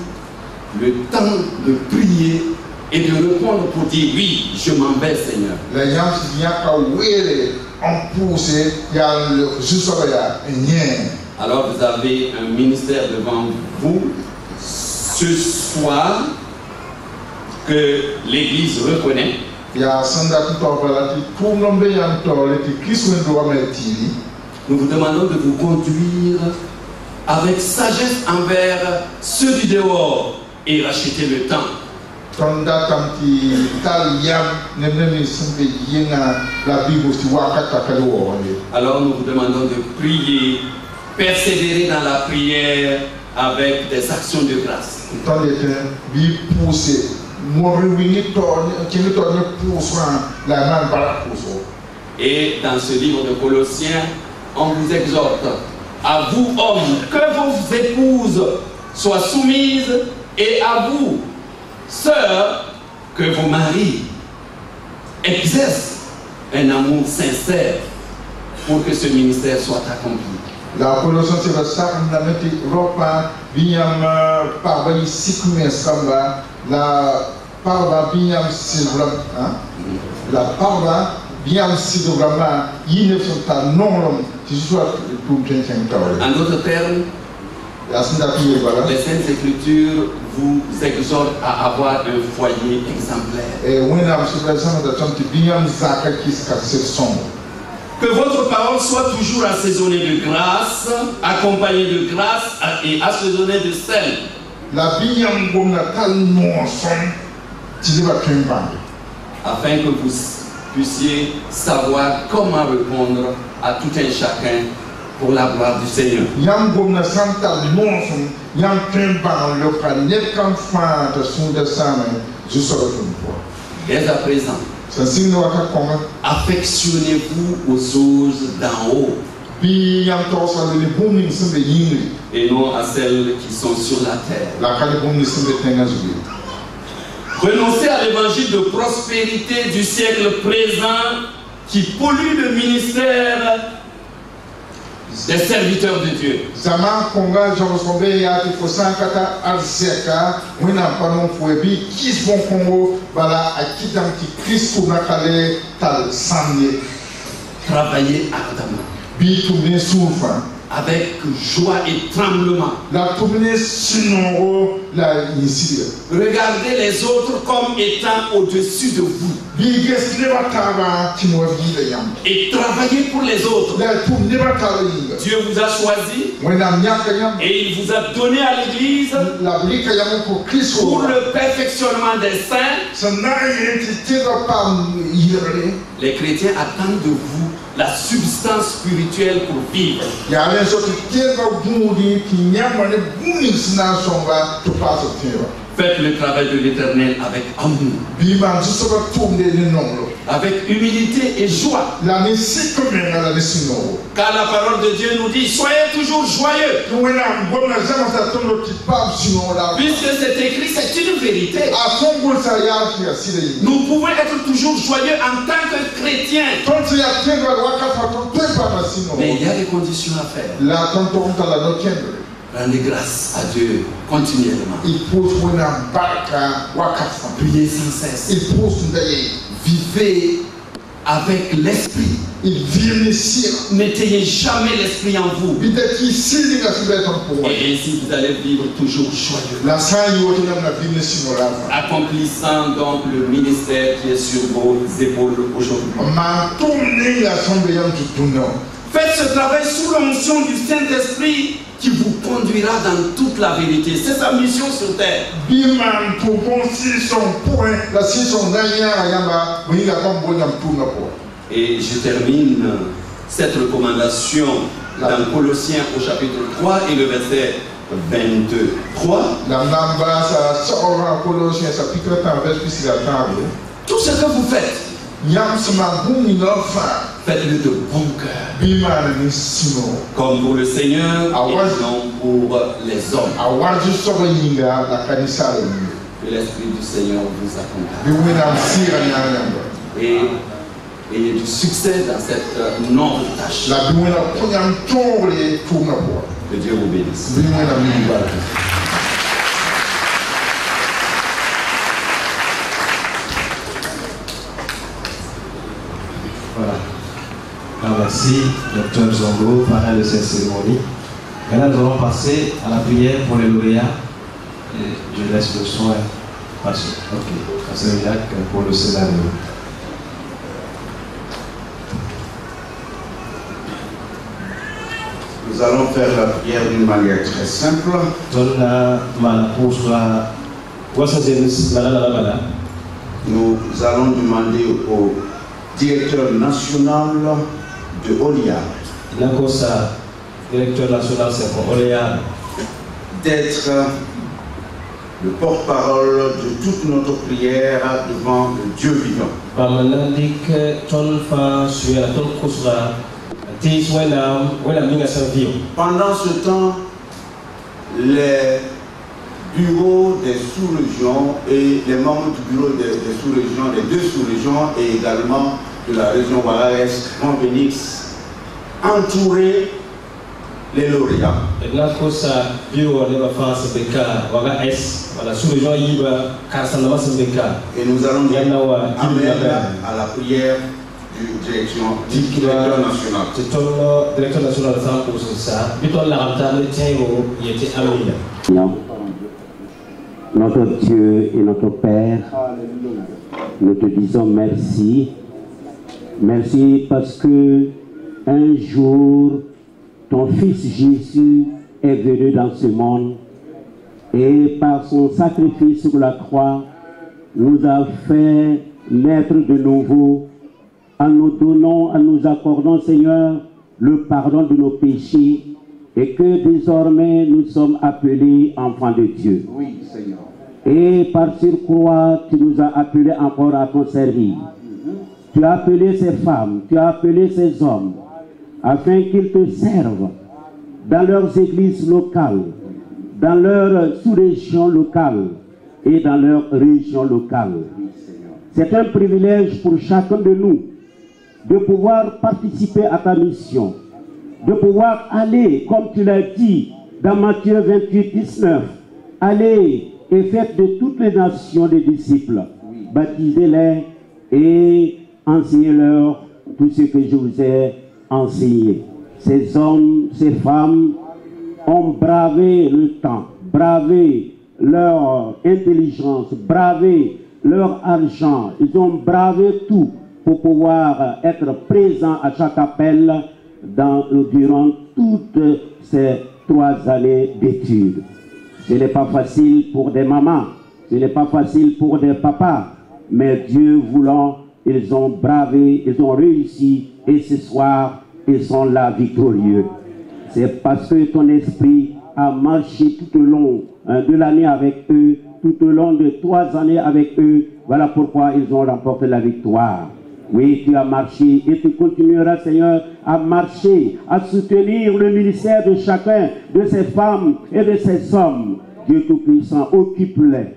le temps de prier et de répondre pour dire oui, je m'en vais, Seigneur. Alors vous avez un ministère devant vous ce soir que l'Église reconnaît. Nous vous demandons de vous conduire avec sagesse envers ceux du dehors et racheter le temps. Alors nous vous demandons de prier, persévérer dans la prière avec des actions de grâce. Et dans ce livre de Colossiens, on vous exhorte, à vous hommes, que vos épouses soient soumises, et à vous, sœurs, que vos maris exercent un amour sincère pour que ce ministère soit accompli. La Colossiens c'est la ropa biam parba sikme samba la parba biam silvram la parba biam silvrama yine sota nonlom qui soit pour en d'autres termes, les Saintes Écritures vous exhortent à avoir un foyer exemplaire. Que votre parole soit toujours assaisonnée de grâce, accompagnée de grâce et assaisonnée de sel. Afin que vous puissiez savoir comment répondre à tout un chacun pour la gloire du Seigneur. Dès à présent, affectionnez-vous aux choses d'en haut et non à celles qui sont sur la terre. Renoncez à l'évangile de prospérité du siècle présent qui pollue le ministère des serviteurs de Dieu. Travaillez ardemment avec joie et tremblement. Regardez les autres comme étant au-dessus de vous. Et travaillez pour les autres. Dieu vous a choisi et il vous a donné à l'Église pour le perfectionnement des saints. Les chrétiens attendent de vous la substance spirituelle pour vivre. Faites le travail de l'Éternel avec amour, avec humilité et joie. Car la parole de Dieu nous dit, soyez toujours joyeux. Puisque c'est écrit, c'est une vérité. Nous pouvons être toujours joyeux en tant que chrétiens. Mais il y a des conditions à faire. Rendez grâce à Dieu continuellement. Priez sans cesse. Vivez avec l'esprit. N'éteignez jamais l'esprit en vous. Et ainsi vous allez vivre toujours joyeux. Accomplissant donc le ministère qui est sur vos épaules aujourd'hui. Faites ce travail sous l'onction du Saint-Esprit qui vous conduira dans toute la vérité. C'est sa mission sur terre. Et je termine cette recommandation dans Colossiens au chapitre 3 et le verset 23. Tout ce que vous faites, faites-le de bon cœur, comme pour le Seigneur et non pour les hommes. Que l'Esprit du Seigneur vous accompagne. Et ayez du succès dans cette noble tâche. Que Dieu vous bénisse. Voilà. Alors, merci, Dr Zongo, parrain de cette cérémonie. Maintenant, nous allons passer à la prière pour les lauréats. Et je laisse le soin. Ok, Pasteur Jacques pour le scénario. Nous allons faire la prière d'une manière très simple. Nous allons demander au directeur national de Oliad d'être le porte-parole de toute notre prière devant le Dieu vivant. Pendant ce temps, les bureaux des sous-régions et les membres du bureau des sous-régions, des deux sous-régions et également de la région Waraès vont venir entourer les lauréats. Et nous allons dire amen à la prière du directeur national. Notre Dieu et notre Père, nous te disons merci. Merci parce que un jour, ton Fils Jésus est venu dans ce monde et par son sacrifice sur la croix, nous a fait naître de nouveau en nous donnant, en nous accordant, Seigneur, le pardon de nos péchés et que désormais nous sommes appelés enfants de Dieu. Oui, Seigneur. Et par surcroît, tu nous as appelés encore à ton service. Tu as appelé ces femmes, tu as appelé ces hommes, afin qu'ils te servent dans leurs églises locales, dans leurs sous-régions locales et dans leurs régions locales. C'est un privilège pour chacun de nous de pouvoir participer à ta mission, de pouvoir aller, comme tu l'as dit dans Matthieu 28, 19, aller et faites de toutes les nations des disciples, baptisez-les et enseignez-leur tout ce que je vous ai enseigné. Ces hommes, ces femmes ont bravé le temps, bravé leur intelligence, bravé leur argent, ils ont bravé tout pour pouvoir être présents à chaque appel durant toutes ces 3 années d'études. Ce n'est pas facile pour des mamans, ce n'est pas facile pour des papas, mais Dieu voulant, ils ont bravé, ils ont réussi et ce soir, ils sont là victorieux. C'est parce que ton esprit a marché tout au long de l'année avec eux, tout au long de 3 années avec eux. Voilà pourquoi ils ont remporté la victoire. Oui, tu as marché et tu continueras, Seigneur, à marcher, à soutenir le ministère de chacun de ces femmes et de ces hommes. Dieu Tout-Puissant, occupe-les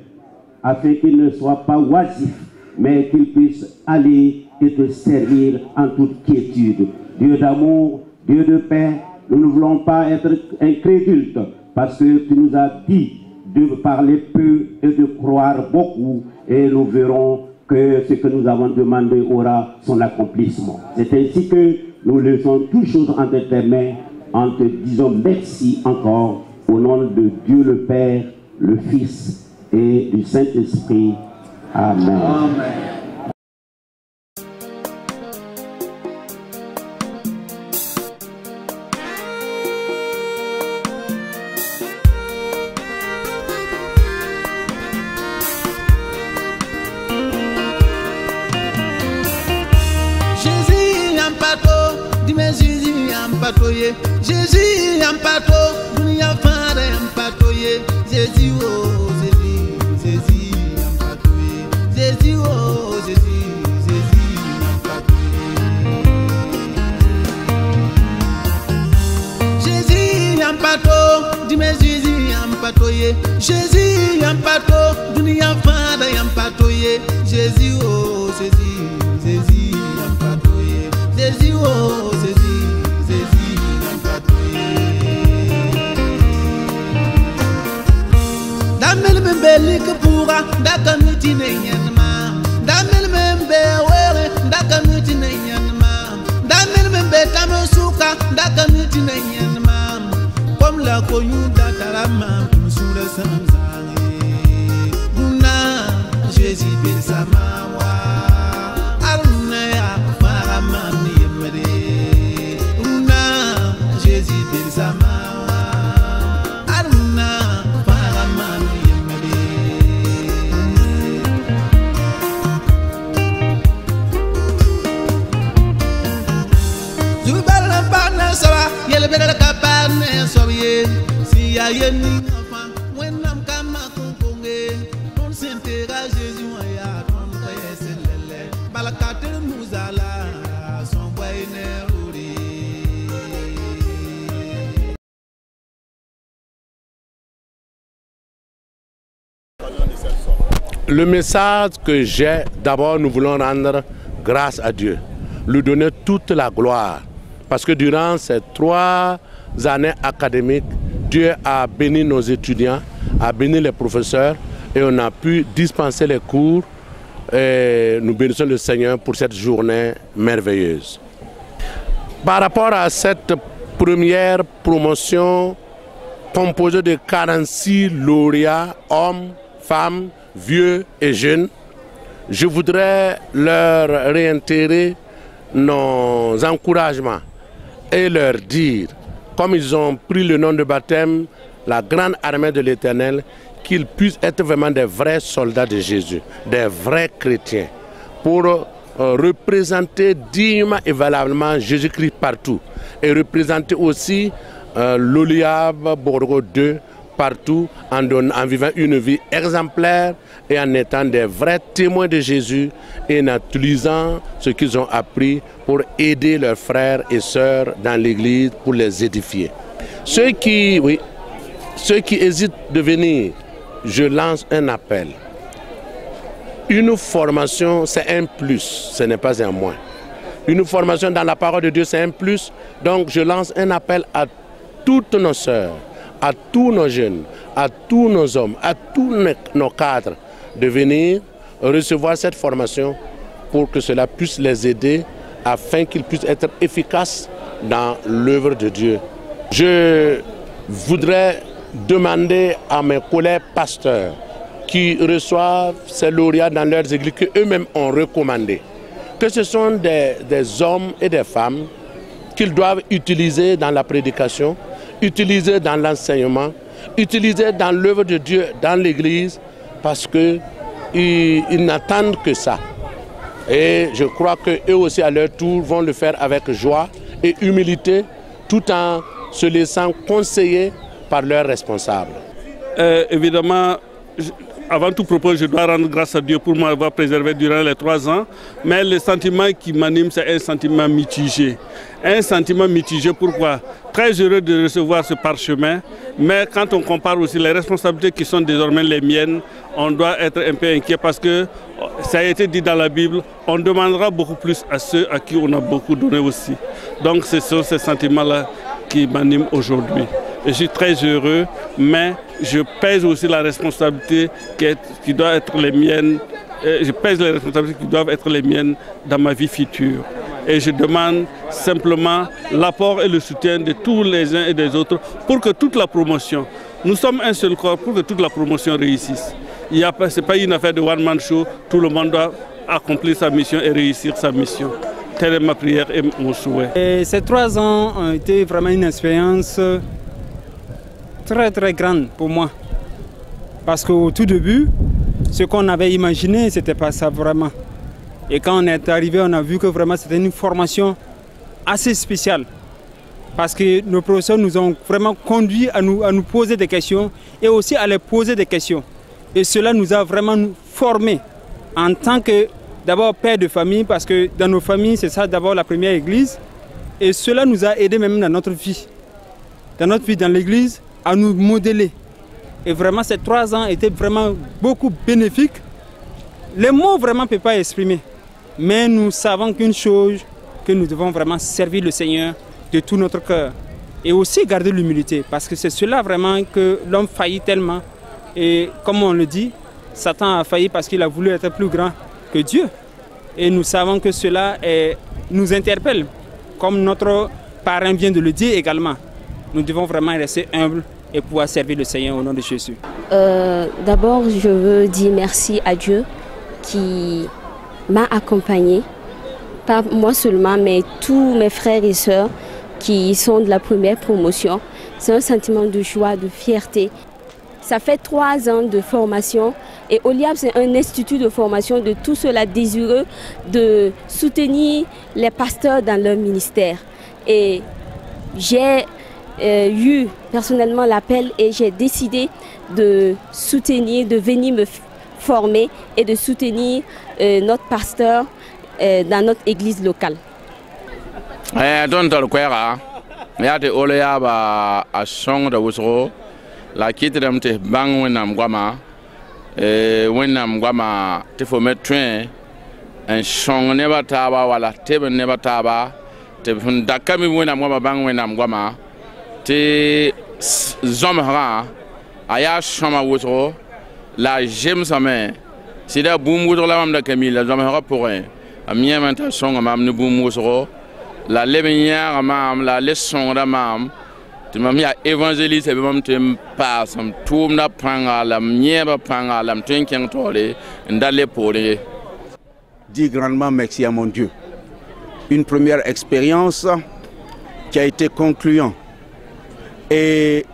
afin qu'ils ne soient pas oisifs, mais qu'ils puissent aller et te servir en toute quiétude. Dieu d'amour, Dieu de paix, nous ne voulons pas être incrédules parce que tu nous as dit de parler peu et de croire beaucoup et nous verrons que ce que nous avons demandé aura son accomplissement. C'est ainsi que nous laissons toujours entre tes mains en te disant merci encore au nom de Dieu le Père, le Fils et du Saint-Esprit. Amen. Amen. Jésus ampato, dunia fara ampatoye. Jésus oh Jésus, Jésus ampatoye. Jésus oh Jésus, Jésus ampatoye. Jésus ampato, dime Jésus ampatoye. Jésus ampato, dunia fara ampatoye. Jésus oh Jésus, Jésus ampatoye. Jésus oh Jésus. Damel membeli kepura dakanuti nenyanma. Damel membe were dakanuti nenyanma. Damel membe tamosuka dakanuti nenyanma. Comme la koyuda tarama sura samzangi. Buna Jésus ben samawa. Aruna ya farama niemere. Buna Jésus ben samawa. Si ya yeni enfant, when nam kama konkonge, non s'intéresse Jésus ya ton payeselele, balakate muzala, son boyne uri. Le message que j'ai, d'abord nous voulons rendre grâce à Dieu, lui donner toute la gloire, parce que durant ces 3 années académiques, Dieu a béni nos étudiants, a béni les professeurs et on a pu dispenser les cours et nous bénissons le Seigneur pour cette journée merveilleuse. Par rapport à cette première promotion composée de 46 lauréats, hommes, femmes, vieux et jeunes, je voudrais leur réitérer nos encouragements et leur dire, comme ils ont pris le nom de baptême, la grande armée de l'Éternel, qu'ils puissent être vraiment des vrais soldats de Jésus, des vrais chrétiens, pour représenter dignement et valablement Jésus-Christ partout, et représenter aussi l'Oliab Borgo 2 partout, en vivant une vie exemplaire et en étant des vrais témoins de Jésus et en utilisant ce qu'ils ont appris pour aider leurs frères et sœurs dans l'église pour les édifier. Ceux qui hésitent de venir, je lance un appel. Une formation, c'est un plus, ce n'est pas un moins. Une formation dans la parole de Dieu, c'est un plus. Donc je lance un appel à toutes nos sœurs, à tous nos jeunes, à tous nos hommes, à tous nos cadres de venir recevoir cette formation pour que cela puisse les aider afin qu'ils puissent être efficaces dans l'œuvre de Dieu. Je voudrais demander à mes collègues pasteurs qui reçoivent ces lauréats dans leurs églises qu'eux-mêmes ont recommandé, que ce sont des hommes et des femmes qu'ils doivent utiliser dans la prédication, utiliser dans l'enseignement, utiliser dans l'œuvre de Dieu, dans l'église, parce qu'ils n'attendent que ça. Et je crois qu'eux aussi à leur tour vont le faire avec joie et humilité, tout en se laissant conseiller par leurs responsables. Évidemment, avant tout propos, je dois rendre grâce à Dieu pour m'avoir préservé durant les 3 ans. Mais le sentiment qui m'anime, c'est un sentiment mitigé. Un sentiment mitigé, pourquoi? Très heureux de recevoir ce parchemin. Mais quand on compare aussi les responsabilités qui sont désormais les miennes, on doit être un peu inquiet parce que ça a été dit dans la Bible, on demandera beaucoup plus à ceux à qui on a beaucoup donné aussi. Donc ce sont ces sentiments-là qui m'animent aujourd'hui. Je suis très heureux, mais je pèse aussi la responsabilité qui doit être les miennes. Je pèse les responsabilités qui doivent être les miennes dans ma vie future. Et je demande simplement l'apport et le soutien de tous les uns et des autres pour que toute la promotion, nous sommes un seul corps, pour que toute la promotion réussisse. Ce n'est pas une affaire de one-man show, tout le monde doit accomplir sa mission et réussir sa mission. Telle est ma prière et mon souhait. Et ces 3 ans ont été vraiment une expérience très grande pour moi. Parce qu'au tout début, ce qu'on avait imaginé, ce n'était pas ça vraiment. Et quand on est arrivé, on a vu que vraiment c'était une formation assez spéciale. Parce que nos professeurs nous ont vraiment conduits à nous poser des questions et aussi à les poser des questions. Et cela nous a vraiment formés en tant que d'abord père de famille, parce que dans nos familles, c'est ça d'abord la première église. Et cela nous a aidés même dans notre vie. Dans notre vie dans l'église, à nous modeler. Et vraiment, ces 3 ans étaient vraiment beaucoup bénéfiques. Les mots vraiment ne peuvent pas exprimer. Mais nous savons qu'une chose, que nous devons vraiment servir le Seigneur de tout notre cœur. Et aussi garder l'humilité. Parce que c'est cela vraiment que l'homme faillit tellement. Et comme on le dit, Satan a failli parce qu'il a voulu être plus grand que Dieu. Et nous savons que cela nous interpelle. Comme notre parrain vient de le dire également. Nous devons vraiment rester humbles et pouvoir servir le Seigneur au nom de Jésus. D'abord, je veux dire merci à Dieu qui m'a accompagné. Pas moi seulement, mais tous mes frères et sœurs qui sont de la première promotion. C'est un sentiment de joie, de fierté. Ça fait 3 ans de formation et OLIAB, c'est un institut de formation de tous ceux-là désireux de soutenir les pasteurs dans leur ministère. Et j'ai eu personnellement l'appel et j'ai décidé de soutenir, de venir me former et de soutenir notre pasteur dans notre église locale. La kitram te bang wenam gwama wenam gwama te fo metwen en chong ne bataba wala tebe ne bataba te ndakami wenam gwama bang wenam gwama te zomra aya chama wotro la jem same sida boum wotro la mam da kamila zomra pour a mien ta chong mam ne boum wotro la lebenya mam la leçon da mam tu m'as mis à évangéliser, c'est même tu me passes, tout me prend la mienne, prend la mienne qui est entourée, d'aller pour les. Dis grandement merci à mon Dieu. Une première expérience qui a été concluant. Et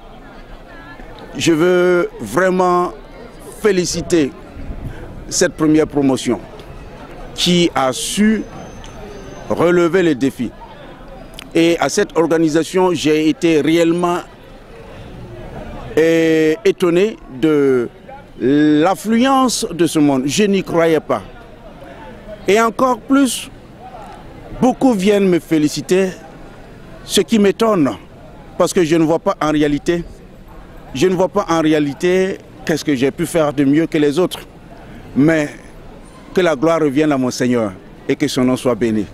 je veux vraiment féliciter cette première promotion qui a su relever les défis. Et à cette organisation, j'ai été réellement étonné de l'affluence de ce monde. Je n'y croyais pas. Et encore plus, beaucoup viennent me féliciter, ce qui m'étonne, parce que je ne vois pas en réalité, qu'est-ce que j'ai pu faire de mieux que les autres. Mais que la gloire revienne à mon Seigneur et que son nom soit béni.